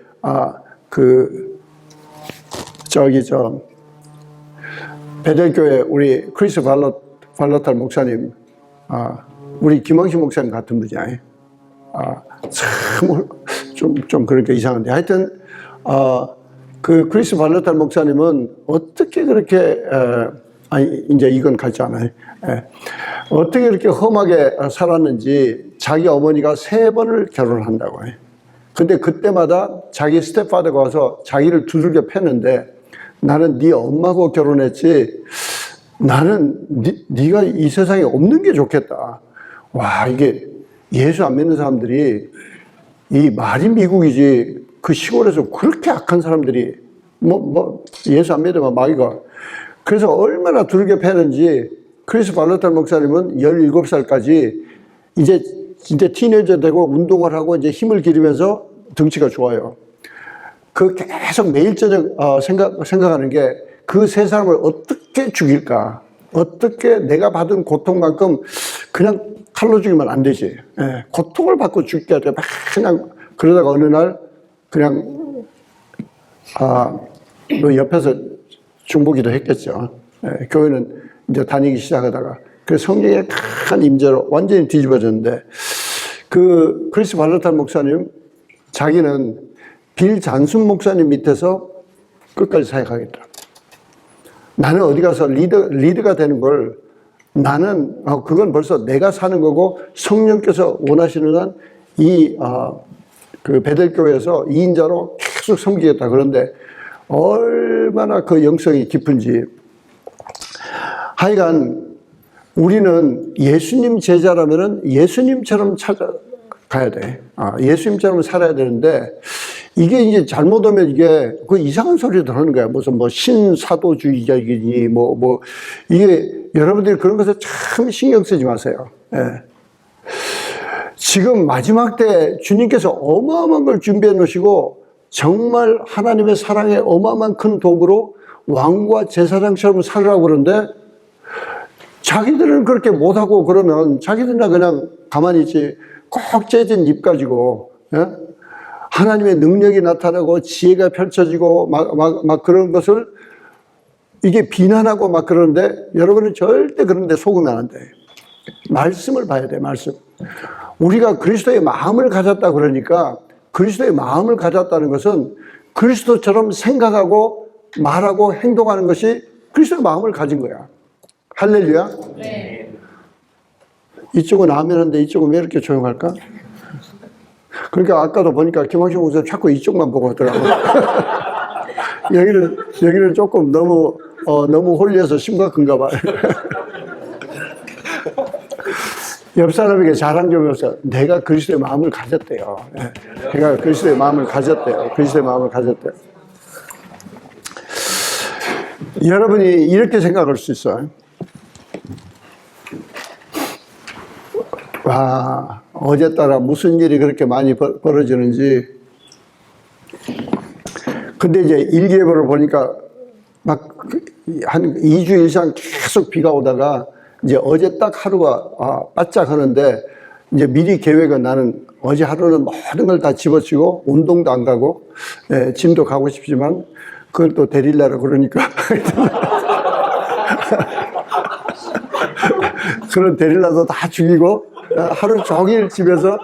베델교회 우리 크리스 발로탈 목사님, 우리 김왕식 목사님 같은 분이야. 참 좀 그러니까 이상한데 하여튼 그 크리스 발로탈 목사님은 어떻게 그렇게 이제 이건 같지 않아요. 어떻게 그렇게 험하게 살았는지 자기 어머니가 3번을 결혼한다고 해요. 근데 그때마다 자기 스텝파더가 와서 자기를 두들겨 패는데 나는 네 엄마하고 결혼했지 나는 네가 이 세상에 없는 게 좋겠다. 와, 이게 예수 안 믿는 사람들이 이 말이 미국이지 그 시골에서 그렇게 악한 사람들이 예수 안 믿으면 마귀가 그래서 얼마나 두들겨 패는지 크리스 발로탈 목사님은 17살까지 이제 티네이저 되고 운동을 하고 이제 힘을 기르면서 덩치가 좋아요. 그 계속 매일 저녁 생각하는 게 그 3사람을 어떻게 죽일까? 어떻게 내가 받은 고통만큼 그냥 칼로 죽이면 안 되지. 고통을 받고 죽게 하되 그냥 그러다가 어느 날 그냥 옆에서 중보기도 했겠죠. 교회는 이제 다니기 시작하다가 그 성령의 큰 임재로 완전히 뒤집어졌는데 그 크리스 발로탈 목사님 자기는 빌 잔순 목사님 밑에서 끝까지 사역하겠다. 나는 어디 가서 리드가 되는 걸 나는 그건 벌써 내가 사는 거고 성령께서 원하시는 한 그 베델교회에서 2인자로 계속 섬기겠다. 그런데 얼마나 그 영성이 깊은지 하여간 우리는 예수님 제자라면은 예수님처럼 찾아가야 돼. 예수님처럼 살아야 되는데 이게 이제 잘못하면 이게 그 이상한 소리 들어오는 거야. 무슨 신사도주의자이니 이게 여러분들이 그런 것에 참 신경 쓰지 마세요. 지금 마지막 때 주님께서 어마어마한 걸 준비해 놓으시고 정말 하나님의 사랑의 어마어마한 큰 도구로 왕과 제사장처럼 살으라고 그러는데 자기들은 그렇게 못하고 그러면 자기들은 그냥 가만히 있지 꼭 째진 입 가지고 하나님의 능력이 나타나고 지혜가 펼쳐지고 막 그런 것을 이게 비난하고 막 그러는데 여러분은 절대 그런 데 속으면 안 돼. 말씀을 봐야 돼. 말씀. 우리가 그리스도의 마음을 가졌다 그러니까 그리스도의 마음을 가졌다는 것은 그리스도처럼 생각하고 말하고 행동하는 것이 그리스도의 마음을 가진 거야. 할렐루야. 네. 이쪽은 아멘인데 이쪽은 왜 이렇게 조용할까? 그러니까 아까도 보니까 김학식 목사 자꾸 이쪽만 보고 하더라고. 여기는 조금 너무 홀려서 심각한가 봐. 옆 사람에게 자랑 좀 해서 내가 그리스도의 마음을 가졌대요. 내가 그리스도의 마음을 가졌대요. 그리스도의 마음을 가졌대요. 여러분이 이렇게 생각할 수 있어요. 와, 어제따라 무슨 일이 그렇게 많이 벌어지는지. 근데 이제 일기예보를 보니까 막 한 2주 이상 계속 비가 오다가 이제 어제 딱 하루가 바짝 하는데 이제 미리 계획은 나는 어제 하루는 모든 걸 다 집어치고 운동도 안 가고 짐도 가고 싶지만 그걸 또 데리려고 그러니까 그런 데릴라도 다 죽이고 하루 종일 집에서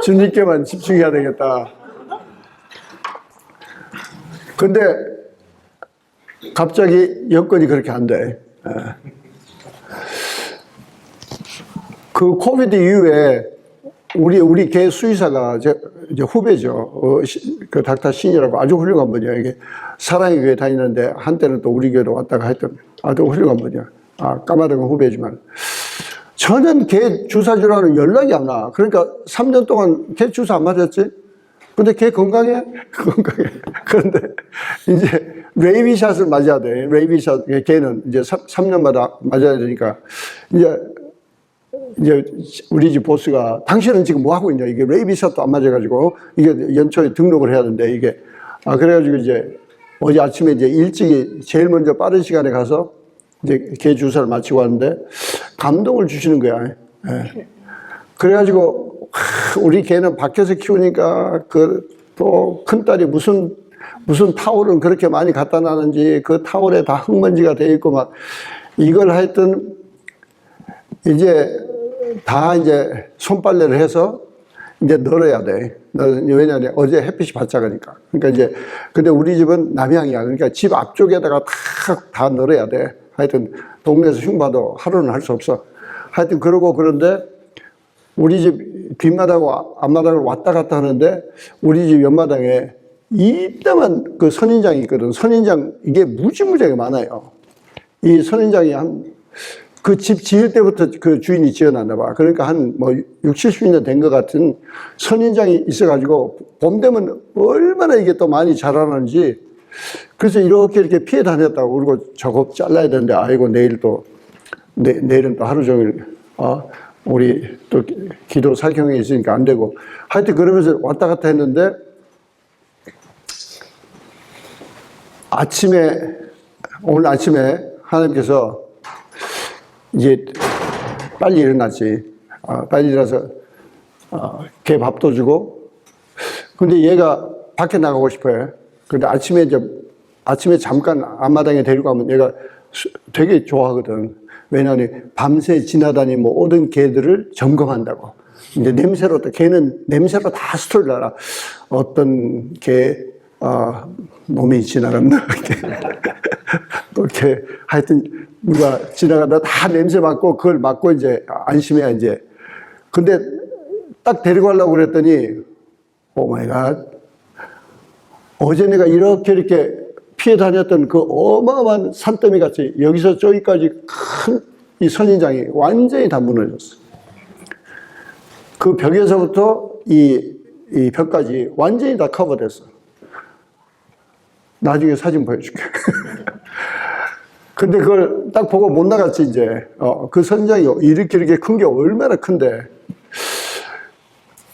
주님께만 집중해야 되겠다. 근데 갑자기 여건이 그렇게 안 돼. 그 코비드 이후에 우리 개 수의사가 이제 후배죠. 그 닥터 신이라고 아주 훌륭한 분이야. 이게 사랑의 교회 다니는데 한때는 또 우리 교회로 왔다가 했던 아주 훌륭한 분이야. 까마득한 후배지만. 저는 개 주사 주라는 연락이 안 와. 그러니까 3년 동안 개 주사 안 맞았지? 근데 걔 건강해? 건강해. 그런데 이제 레이비샷을 맞아야 돼. 레이비샷. 걔는 이제 3년마다 맞아야 되니까 이제 우리 집 보스가 당신은 지금 뭐 하고 있냐? 이게 레이비샷도 안 맞아가지고 이게 연초에 등록을 해야 되는데 이게 그래가지고 이제 어제 아침에 이제 일찍이 제일 먼저 빠른 시간에 가서 이제 개 주사를 마치고 왔는데 감동을 주시는 거야. 예. 그래가지고 우리 개는 밖에서 키우니까 또 큰딸이 무슨 타올은 그렇게 많이 갖다 놨는지 그 타올에 다 흙먼지가 돼 있고 막 이걸 하여튼 이제 다 이제 손빨래를 해서 이제 널어야 돼. 왜냐하면 어제 햇빛이 바짝하니까. 그러니까 이제 근데 우리 집은 남향이야. 그러니까 집 앞쪽에다가 다 널어야 돼. 하여튼 동네에서 흉봐도 하루는 할 수 없어. 하여튼 그러고 그런데 우리 집 뒷마당과 앞마당을 왔다 갔다 하는데 우리 집 옆마당에 이따만 그 선인장이 있거든. 선인장 이게 무지무지하게 많아요. 이 선인장이 그 집 지을 때부터 그 주인이 지어놨나 봐. 그러니까 한 뭐 60, 70년 된 것 같은 선인장이 있어가지고 봄 되면 얼마나 이게 또 많이 자라는지 그래서 이렇게 피해 다녔다고. 그리고 저거 잘라야 되는데 아이고 내일은 또 하루 종일 우리 또 기도 사경에 있으니까 안 되고 하여튼 그러면서 왔다 갔다 했는데 오늘 아침에 하나님께서 이제 빨리 일어났지. 빨리 일어나서 개 밥도 주고 근데 얘가 밖에 나가고 싶어요. 근데 아침에 잠깐 앞마당에 데리고 가면 얘가 되게 좋아하거든. 왜냐하면 밤새 지나다니는 모든 개들을 점검한다고. 이제 냄새로 또 개는 냄새로 다 스토리를 알아. 어떤 개 몸이 지나갔나 이렇게 하여튼 우리가 지나가다 다 냄새 맡고 그걸 맡고 이제 안심해야 이제. 근데 딱 데리고 가려고 그랬더니 오 마이 갓. 어제 내가 이렇게 피해 다녔던 그 어마어마한 산더미 같이 여기서 저기까지 큰 이 선인장이 완전히 다 무너졌어. 그 벽에서부터 이 벽까지 완전히 다 커버됐어. 나중에 사진 보여줄게. 근데 그걸 딱 보고 못 나갔지, 이제. 그 선인장이 이렇게 큰 게 얼마나 큰데.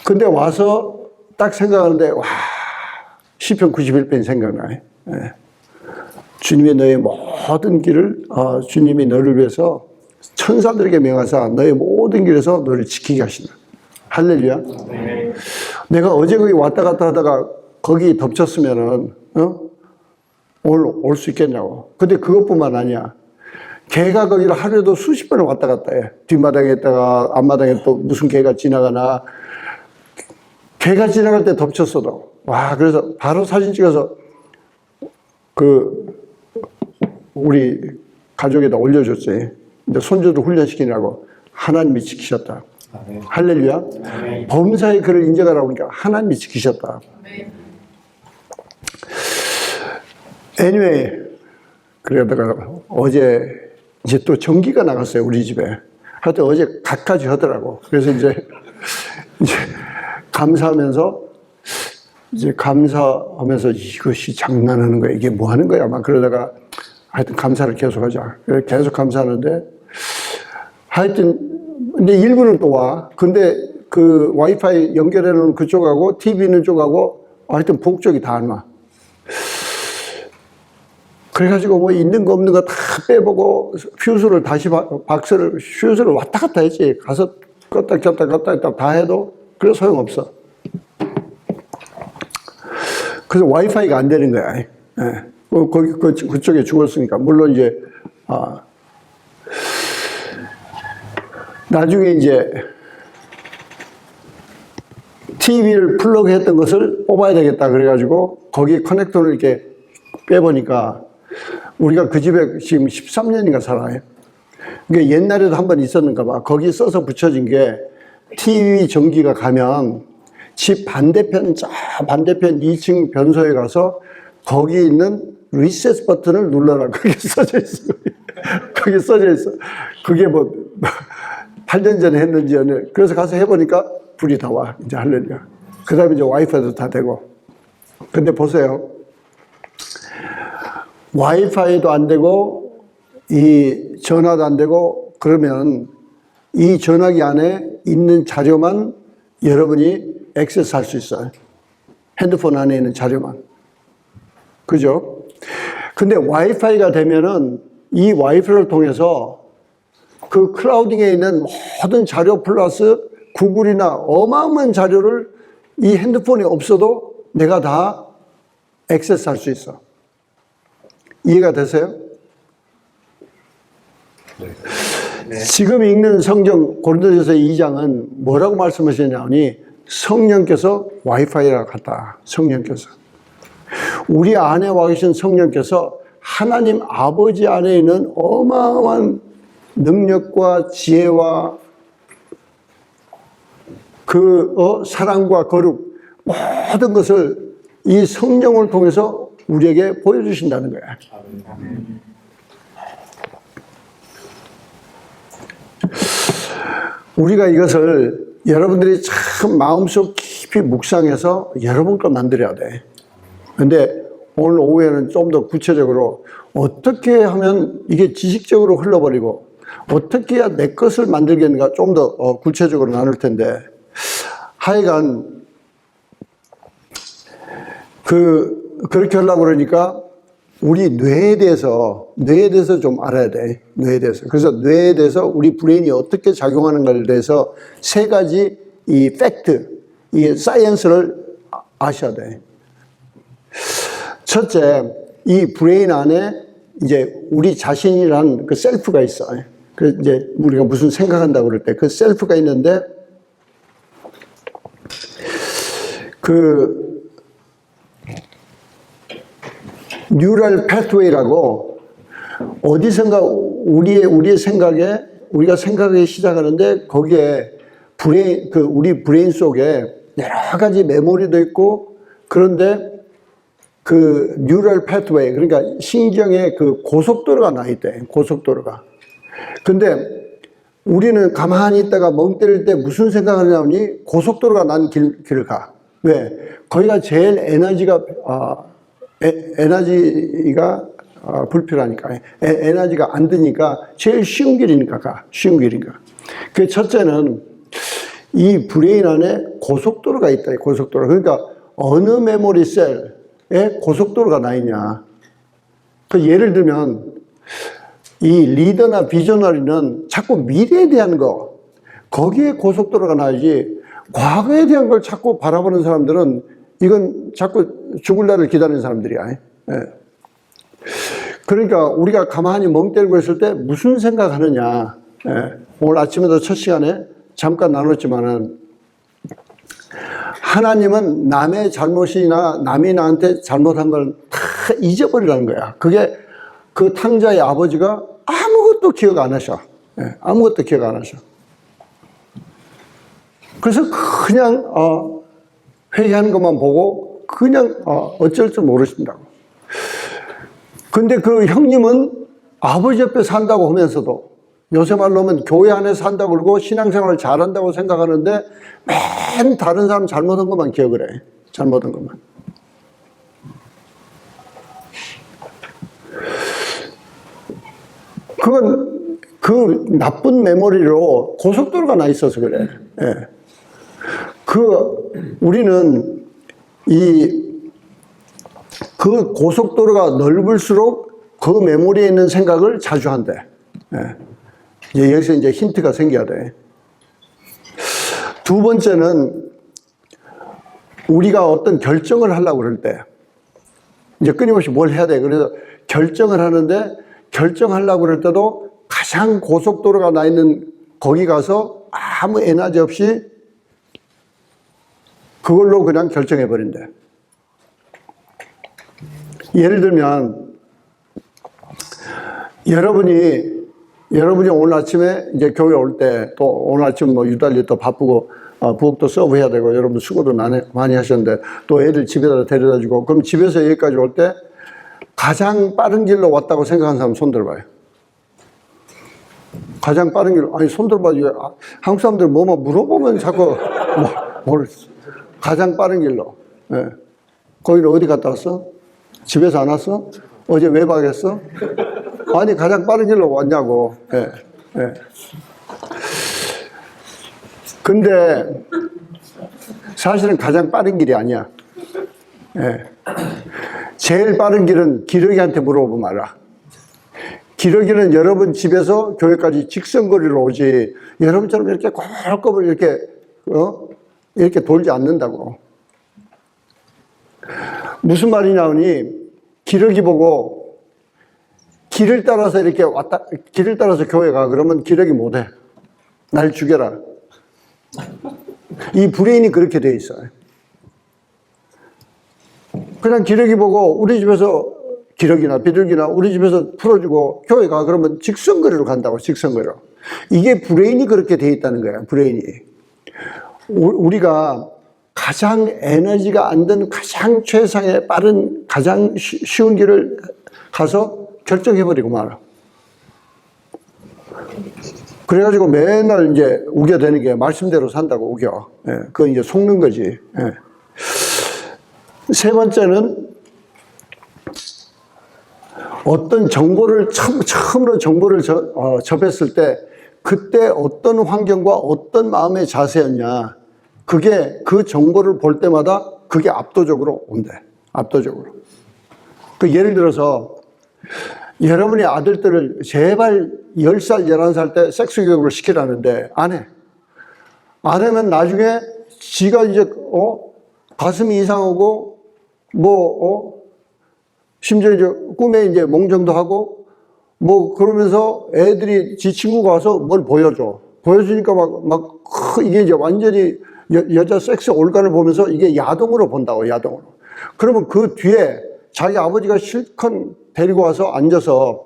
근데 와서 딱 생각하는데, 와, 시편 91편이 생각나. 예. 주님이 너의 모든 길을, 주님이 너를 위해서 천사들에게 명하사 너의 모든 길에서 너를 지키게 하신다. 할렐루야. 네. 내가 어제 거기 왔다 갔다 하다가 거기 덮쳤으면은, 오늘 올 수 있겠냐고. 근데 그것뿐만 아니야. 개가 거기를 하루에도 수십 번을 왔다 갔다 해. 뒷마당에 있다가 앞마당에 또 무슨 개가 지나가나. 개가 지나갈 때 덮쳤어도. 와, 그래서 바로 사진 찍어서 우리 가족에다 올려줬지. 근데 손주를 훈련시키느라고 하나님이 지키셨다. 네. 할렐루야. 네. 범사의 그를 인정하라고 하니까 하나님이 지키셨다. 네. anyway, 그러다가 어제 이제 또 전기가 나갔어요, 우리 집에. 하여튼 어제 갖가지 하더라고. 그래서 이제 감사하면서 이것이 장난하는 거야, 이게 뭐 하는 거야, 막 그러다가 하여튼 감사를 계속하자. 계속 감사하는데 하여튼 근데 일부는 또 와. 근데 그 와이파이 연결해 놓은 그쪽하고 TV 있는 쪽하고 하여튼 북쪽이 다 안 와. 그래가지고 뭐 있는 거 없는 거 다 빼보고 퓨즈를 다시 퓨즈를 왔다 갔다 했지. 가서 껐다 다 해도 그래 소용없어. 그래서 와이파이가 안 되는 거야. 예. 그쪽에 죽었으니까. 물론 이제 나중에 이제 TV를 플러그 했던 것을 뽑아야 되겠다 그래가지고 거기에 커넥터를 이렇게 빼보니까 우리가 그 집에 지금 13년인가 살아요. 그러니까 옛날에도 한 번 있었는가 봐. 거기 써서 붙여진 게 TV 전기가 가면 집 반대편, 반대편 2층 변소에 가서 거기 있는 리셋 버튼을 눌러라. 그게 써져 있어. 그게 써져 있어. 그게 뭐 8년 전에 했는지, 그래서 가서 해보니까 불이 다 와. 이제 하려니까. 그 다음에 이제 와이파이도 다 되고. 근데 보세요. 와이파이도 안 되고, 이 전화도 안 되고, 그러면 이 전화기 안에 있는 자료만 여러분이 액세스 할 수 있어요. 핸드폰 안에 있는 자료만. 그죠? 근데 와이파이가 되면은 이 와이파이를 통해서 그 클라우딩에 있는 모든 자료 플러스 구글이나 어마어마한 자료를 이 핸드폰이 없어도 내가 다 액세스 할 수 있어. 이해가 되세요? 네. 지금 읽는 성경 고린도전서 2장은 뭐라고 말씀하시냐니 성령께서 와이파이랑 같다. 성령께서. 우리 안에 와 계신 성령께서 하나님 아버지 안에 있는 어마어마한 능력과 지혜와 사랑과 거룩 모든 것을 이 성령을 통해서 우리에게 보여주신다는 거야. 우리가 이것을 여러분들이 참 마음속 깊이 묵상해서 여러분 걸 만들어야 돼. 근데 오늘 오후에는 좀 더 구체적으로 어떻게 하면 이게 지식적으로 흘러버리고 어떻게 해야 내 것을 만들겠는가 좀 더 구체적으로 나눌 텐데, 하여간 그렇게 하려고 그러니까 우리 뇌에 대해서 좀 알아야 돼. 뇌에 대해서. 그래서 뇌에 대해서 우리 브레인이 어떻게 작용하는가에 대해서 세 가지 이 팩트, 이 사이언스를 아셔야 돼. 첫째, 이 브레인 안에 이제 우리 자신이란 그 셀프가 있어. 그 이제 우리가 무슨 생각한다고 그럴 때 그 셀프가 있는데, 그 뉴럴 패스웨이라고 어디선가 우리의 생각에 우리가 생각하기 시작하는데 거기에 우리 브레인 속에 여러 가지 메모리도 있고, 그런데 그 뉴럴 패스웨이, 그러니까 신경의 그 고속도로가 나 있대. 고속도로가. 근데 우리는 가만히 있다가 멍 때릴 때 무슨 생각을 하냐니 고속도로가 난 길을 가. 왜? 거기가 제일 에너지가 불필요하니까, 에너지가 안 드니까 제일 쉬운 길이니까 가. 쉬운 길이니까. 그 첫째는 이 브레인 안에 고속도로가 있다. 고속도로. 그러니까 어느 메모리 셀에 고속도로가 나 있냐. 그 예를 들면 이 리더나 비저너리는 자꾸 미래에 대한 거, 거기에 고속도로가 나야지, 과거에 대한 걸 자꾸 바라보는 사람들은 이건 자꾸 죽을 날을 기다리는 사람들이야. 예. 그러니까 우리가 가만히 멍 때리고 있을 때 무슨 생각하느냐. 예. 오늘 아침에도 첫 시간에 잠깐 나눴지만은, 하나님은 남의 잘못이나 남이 나한테 잘못한 걸 다 잊어버리라는 거야. 그게 그 탕자의 아버지가 아무것도 기억 안 하셔. 예. 아무것도 기억 안 하셔. 그래서 그냥 회의하는 것만 보고 그냥 어쩔 줄 모르신다고. 근데 그 형님은 아버지 옆에 산다고 하면서도, 요새 말로 하면 교회 안에 산다고 그러고 신앙생활을 잘한다고 생각하는데 맨 다른 사람 잘못한 것만 기억을 해. 잘못한 것만. 그건 그 나쁜 메모리로 고속도로가 나 있어서 그래. 예. 우리는 그 고속도로가 넓을수록 그 메모리에 있는 생각을 자주 한대. 예. 여기서 이제 힌트가 생겨야 돼. 두 번째는 우리가 어떤 결정을 하려고 그럴 때, 이제 끊임없이 뭘 해야 돼. 그래서 결정을 하는데, 결정하려고 그럴 때도 가장 고속도로가 나 있는 거기 가서 아무 에너지 없이 그걸로 그냥 결정해버린대. 예를 들면, 여러분이 오늘 아침에 이제 교회 올 때 또 오늘 아침 뭐 유달리 또 바쁘고 부엌도 서브해야 되고 여러분 수고도 많이 하셨는데 또 애들 집에다 데려다 주고 그럼 집에서 여기까지 올 때 가장 빠른 길로 왔다고 생각하는 사람 손 들어봐요. 가장 빠른 길로. 아니 손 들어봐요. 한국 사람들 뭐뭐 물어보면 자꾸 모르겠어. 가장 빠른 길로. 예. 거기는 어디 갔다 왔어? 집에서 안 왔어? 어제 외박했어? 아니 가장 빠른 길로 왔냐고. 예. 예. 근데 사실은 가장 빠른 길이 아니야. 예. 제일 빠른 길은 기러기한테 물어보면 알아. 기러기는 여러분 집에서 교회까지 직선거리로 오지 여러분처럼 이렇게 꼬불꼬불 이렇게 돌지 않는다고. 무슨 말이냐니 기러기 보고 길을 따라서 이렇게 길을 따라서 교회 가 그러면 기러기 못해. 날 죽여라. 이 브레인이 그렇게 돼 있어요. 그냥 기러기 보고 우리 집에서 기러기나 비둘기나 우리 집에서 풀어주고 교회 가 그러면 직선거리로 간다고. 직선거리로. 이게 브레인이 그렇게 돼 있다는 거예요. 브레인이. 우리가 가장 에너지가 안 드는 가장 최상의 빠른 가장 쉬운 길을 가서 결정해버리고 말아. 그래가지고 맨날 이제 우겨대는 게 말씀대로 산다고 우겨. 예, 그건 이제 속는 거지. 예. 세 번째는 어떤 정보를 처음으로 정보를 접했을 때 그때 어떤 환경과 어떤 마음의 자세였냐. 그게 그 정보를 볼 때마다 그게 압도적으로 온대. 압도적으로. 그 예를 들어서 여러분의 아들들을 제발 10살, 11살 때 섹스 교육을 시키라는데 안 해. 안 하면 나중에 지가 이제 가슴이 이상하고 심지어 이제 꿈에 이제 몽정도 하고 그러면서 애들이 지 친구가 와서 뭘 보여줘. 보여주니까 이게 이제 완전히 여자 섹스 올간을 보면서 이게 야동으로 본다고, 야동으로. 그러면 그 뒤에 자기 아버지가 실컷 데리고 와서 앉아서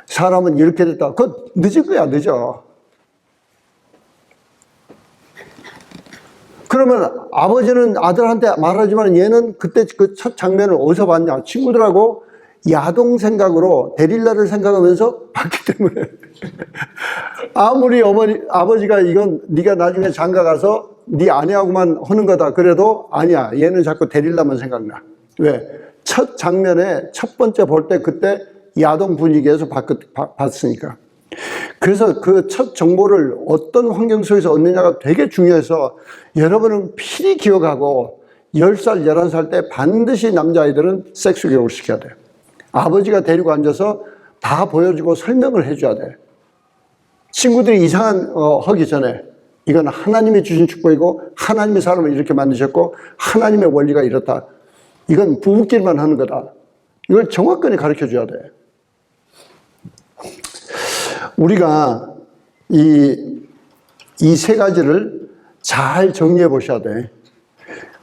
사람은 이렇게 됐다. 그거 늦은 거야, 늦어. 그러면 아버지는 아들한테 말하지만 얘는 그때 그 첫 장면을 어디서 봤냐. 친구들하고 야동 생각으로 데릴라를 생각하면서 봤기 때문에 아무리 아버지가 이건 네가 나중에 장가 가서 네 아내하고만 하는 거다 그래도 아니야. 얘는 자꾸 데릴라만 생각나. 왜? 첫 장면에 첫 번째 볼 때 그때 야동 분위기에서 봤으니까. 그래서 그 첫 정보를 어떤 환경 속에서 얻느냐가 되게 중요해서 여러분은 필히 기억하고 10살, 11살 때 반드시 남자아이들은 섹스 교육을 시켜야 돼요. 아버지가 데리고 앉아서 다 보여주고 설명을 해줘야 돼. 친구들이 이상한 하기 전에 이건 하나님이 주신 축복이고 하나님이 사람을 이렇게 만드셨고 하나님의 원리가 이렇다. 이건 부부끼리만 하는 거다. 이걸 정확하게 가르쳐줘야 돼. 우리가 이 세 가지를 잘 정리해 보셔야 돼.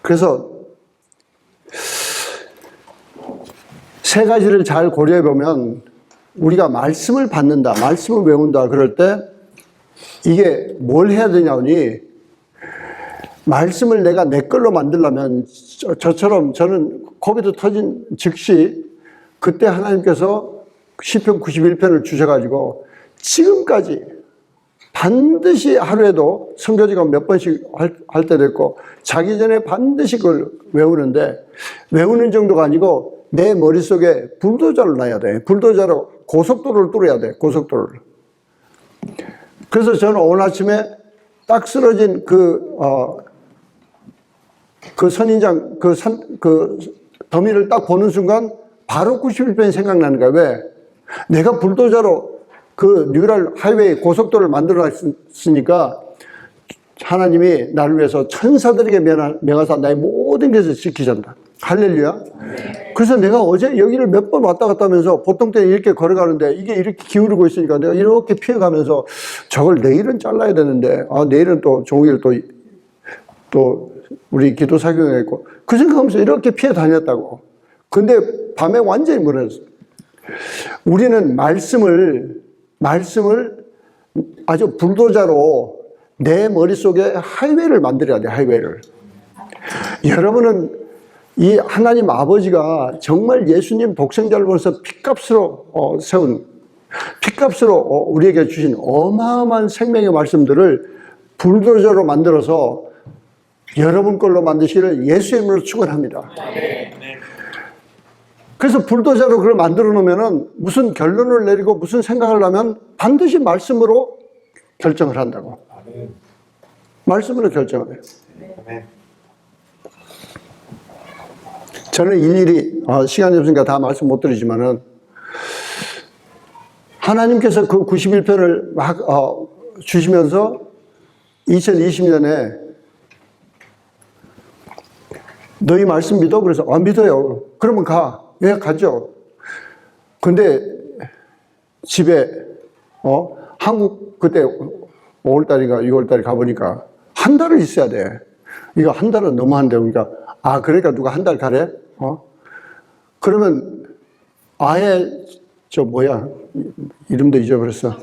그래서 세 가지를 잘 고려해 보면 우리가 말씀을 받는다, 말씀을 외운다 그럴 때 이게 뭘 해야 되냐니 말씀을 내가 내 걸로 만들려면 저처럼 저는 코비드 터진 즉시 그때 하나님께서 시편 91편을 주셔가지고 지금까지 반드시 하루에도 선교지가 몇 번씩 할 때도 있고 자기 전에 반드시 그걸 외우는데 외우는 정도가 아니고 내 머릿속에 불도저를 놔야 돼. 불도저로 고속도로를 뚫어야 돼. 고속도로를. 그래서 저는 오늘 아침에 딱 쓰러진 그 선인장 그 더미를 딱 보는 순간 바로 91편이 생각나는 거야. 왜? 내가 불도저로 그 뉴럴 하이웨이 고속도로를 만들어놨으니까 하나님이 나를 위해서 천사들에게 명하사 나의 모든 것을 지키신다. 할렐루야. 그래서 내가 어제 여기를 몇 번 왔다 갔다 하면서 보통 때는 이렇게 걸어가는데 이게 이렇게 기울이고 있으니까 내가 이렇게 피해가면서 저걸 내일은 잘라야 되는데 내일은 또 종일 또 우리 기도 사경에 있고 그 생각하면서 이렇게 피해 다녔다고. 근데 밤에 완전히 무너졌어. 우리는 말씀을 아주 불도저로 내 머릿속에 하이웨이를 만들어야 돼, 하이웨이를. 여러분은 이 하나님 아버지가 정말 예수님 독생자를 보내서 핏값으로 세운, 핏값으로 우리에게 주신 어마어마한 생명의 말씀들을 불도저로 만들어서 여러분 걸로 만드시기를 예수의 이름으로 축원합니다. 그래서 불도저로 그걸 만들어 놓으면은 무슨 결론을 내리고 무슨 생각을 하면 반드시 말씀으로 결정을 한다고. 말씀으로 결정을 해요. 저는 일일이 시간이 없으니까 다 말씀 못 드리지만은 하나님께서 그 91편을 막 주시면서 2020년에 너희 말씀 믿어? 그래서 믿어요. 그러면 가. 예, 가죠. 근데 집에 한국 그때 5월달인가 6월달에 가보니까 한 달을 있어야 돼. 이거 한 달은 너무 한대. 그러니까 그러니까 누가 한 달 가래? 그러면 아예 이름도 잊어버렸어.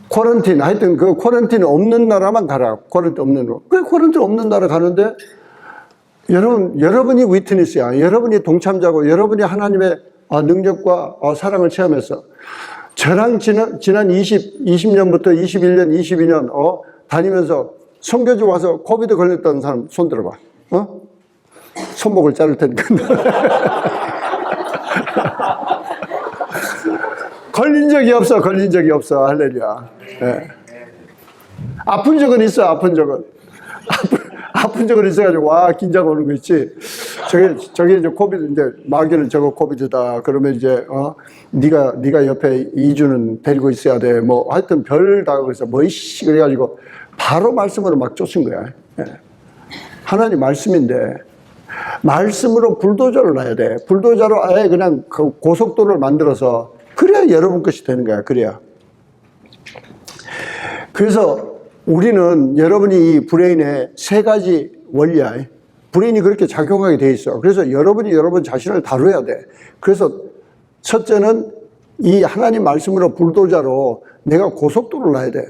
쿼런틴, 하여튼 그 쿼런틴 없는 나라만 가라. 쿼런틴 없는 나라. 그래, 쿼런틴 없는 나라 가는데 여러분이 위트니스야. 여러분이 동참자고 여러분이 하나님의 능력과 사랑을 체험했어. 저랑 지난 20년부터 21년, 22년 다니면서 선교지 와서 코비드 걸렸던 사람 손 들어봐. 손목을 자를 테니까. 걸린 적이 없어. 할렐루야. 네. 아픈 적은 있어, 아픈 적은 있어가지고, 긴장 오는 거 있지. 저게 이제 코비드, 이제, 마귀는 저거 코비드다. 그러면 이제, 네가 옆에 2주는 데리고 있어야 돼. 뭐, 하여튼 별 다 그래서, 그래가지고, 바로 말씀으로 막 쫓은 거야. 네. 하나님 말씀인데, 말씀으로 불도저를 놔야 돼. 불도저로 아예 그냥 그 고속도로를 만들어서, 그래야 여러분 것이 되는 거야. 그래야. 그래서, 우리는 여러분이 이 브레인에 세 가지 원리야. 브레인이 그렇게 작용하게 돼 있어. 그래서 여러분이 여러분 자신을 다뤄야 돼. 그래서 첫째는 이 하나님 말씀으로 불도저로 내가 고속도로를 놔야 돼.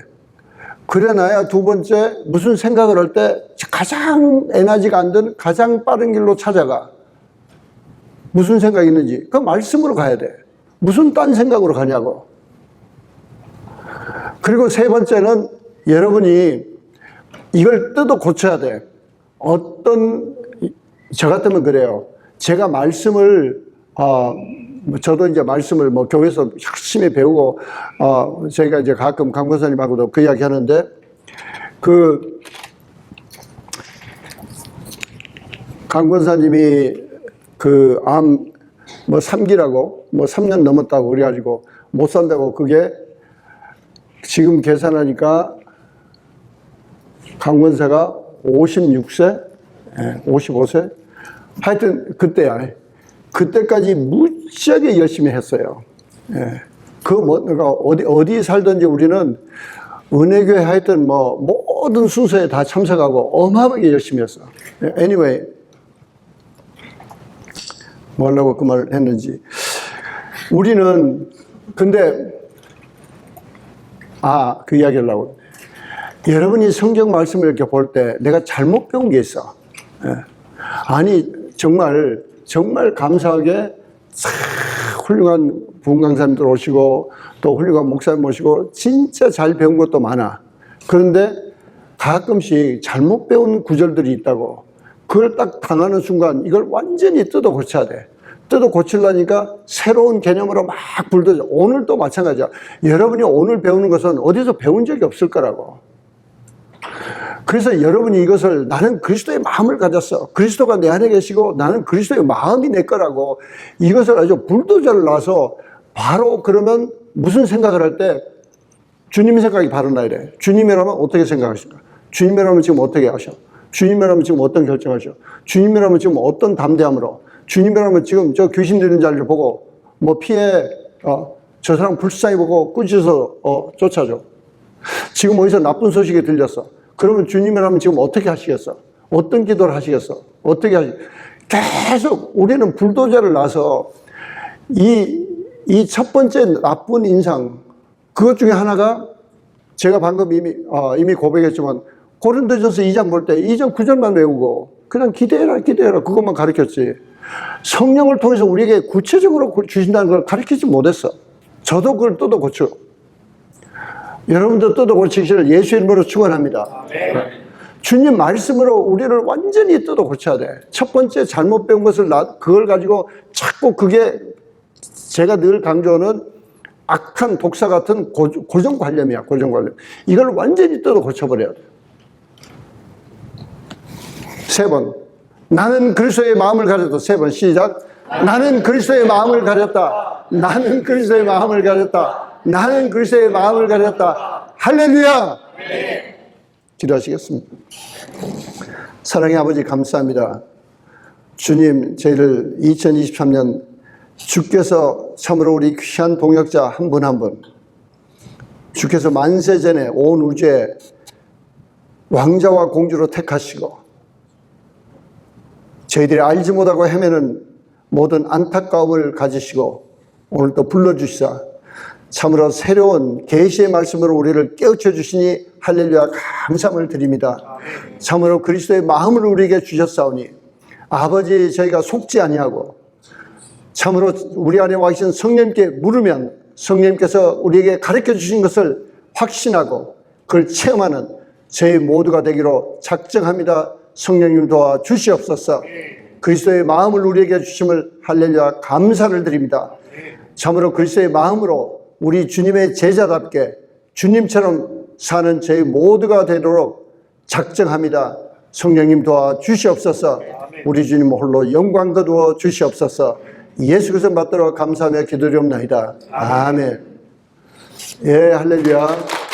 그래 놔야 두 번째 무슨 생각을 할 때 가장 에너지가 안 드는 가장 빠른 길로 찾아가. 무슨 생각이 있는지 그 말씀으로 가야 돼. 무슨 딴 생각으로 가냐고. 그리고 세 번째는 여러분이 이걸 뜯어 고쳐야 돼. 저 같으면 그래요. 제가 말씀을, 저도 이제 말씀을 교회에서 열심히 배우고, 저희가 이제 가끔 강 권사님하고도 그 이야기 하는데, 강 권사님이 암 3기라고, 3년 넘었다고 그래가지고 못 산다고 그게 지금 계산하니까 강권사가 56세? 55세? 하여튼, 그때까지 무지하게 열심히 했어요. 어디 살든지 우리는 은혜교회 하여튼 모든 순서에 다 참석하고 어마어마하게 열심히 했어. Anyway, 뭐 하려고 그 말을 했는지. 우리는, 근데, 그 이야기 하려고. 여러분이 성경 말씀을 이렇게 볼 때 내가 잘못 배운 게 있어. 아니, 정말 감사하게 훌륭한 부흥 강사님들 오시고 또 훌륭한 목사님 오시고 진짜 잘 배운 것도 많아. 그런데 가끔씩 잘못 배운 구절들이 있다고. 그걸 딱 당하는 순간 이걸 완전히 뜯어 고쳐야 돼. 뜯어 고치려니까 새로운 개념으로 막 불도저. 오늘도 마찬가지야. 여러분이 오늘 배우는 것은 어디서 배운 적이 없을 거라고. 그래서 여러분이 이것을 나는 그리스도의 마음을 가졌어. 그리스도가 내 안에 계시고 나는 그리스도의 마음이 내 거라고. 이것을 아주 불도저를 놔서 바로 그러면 무슨 생각을 할 때 주님 생각이 바로 나야 돼. 주님이라면 어떻게 생각하십니까? 주님이라면 지금 어떻게 하셔? 주님이라면 지금 어떤 결정하셔? 주님이라면 지금 어떤 담대함으로? 주님이라면 지금 저 귀신 들린 자를 보고 피해 저 사람 불쌍히 보고 꾸짖어서 쫓아줘. 지금 어디서 나쁜 소식이 들렸어. 그러면 주님이라면 지금 어떻게 하시겠어? 어떤 기도를 하시겠어? 계속 우리는 불도저를 놔서 이 첫 번째 나쁜 인상, 그것 중에 하나가 제가 방금 이미 고백했지만 고린도전서 2장 볼 때 2장 9절만 외우고 그냥 기대해라 그것만 가르쳤지. 성령을 통해서 우리에게 구체적으로 주신다는 걸 가르치지 못했어. 저도 그걸 뜯어 고쳐. 여러분도 뜯어 고치기를 예수 이름으로 축원합니다. 주님 말씀으로 우리를 완전히 뜯어 고쳐야 돼. 첫 번째 잘못 배운 것을 그걸 가지고 자꾸 그게 제가 늘 강조하는 악한 독사 같은 고정관념이야. 고정관념. 이걸 완전히 뜯어 고쳐버려야 돼. 3번. 나는 그리스도의 마음을 가졌다. 3번 시작. 나는 그리스도의 마음을 가졌다. 나는 그리스도의 마음을 가졌다. 나는 그리스도의 마음을 가졌다. 할렐루야. 기도하시겠습니다. 사랑의 아버지 감사합니다. 주님, 저희를 2023년 주께서 참으로 우리 귀한 동역자 한 분 한 분, 주께서 만세 전에 온 우주에 왕자와 공주로 택하시고 저희들이 알지 못하고 헤매는 모든 안타까움을 가지시고 오늘 또 불러주시사 참으로 새로운 계시의 말씀으로 우리를 깨우쳐 주시니 할렐루야 감사함을 드립니다. 참으로 그리스도의 마음을 우리에게 주셨사오니 아버지 저희가 속지 아니하고 참으로 우리 안에 와 계신 성령님께 물으면 성령님께서 우리에게 가르쳐 주신 것을 확신하고 그걸 체험하는 저희 모두가 되기로 작정합니다. 성령님 도와 주시옵소서. 그리스도의 마음을 우리에게 주심을 할렐루야 감사를 드립니다. 참으로 그리스도의 마음으로 우리 주님의 제자답게 주님처럼 사는 저희 모두가 되도록 작정합니다. 성령님 도와 주시옵소서. 우리 주님 홀로 영광 거두어 주시옵소서. 예수 그리스도 받들어 감사하며 기도드리옵나이다. 아멘. 예, 할렐루야.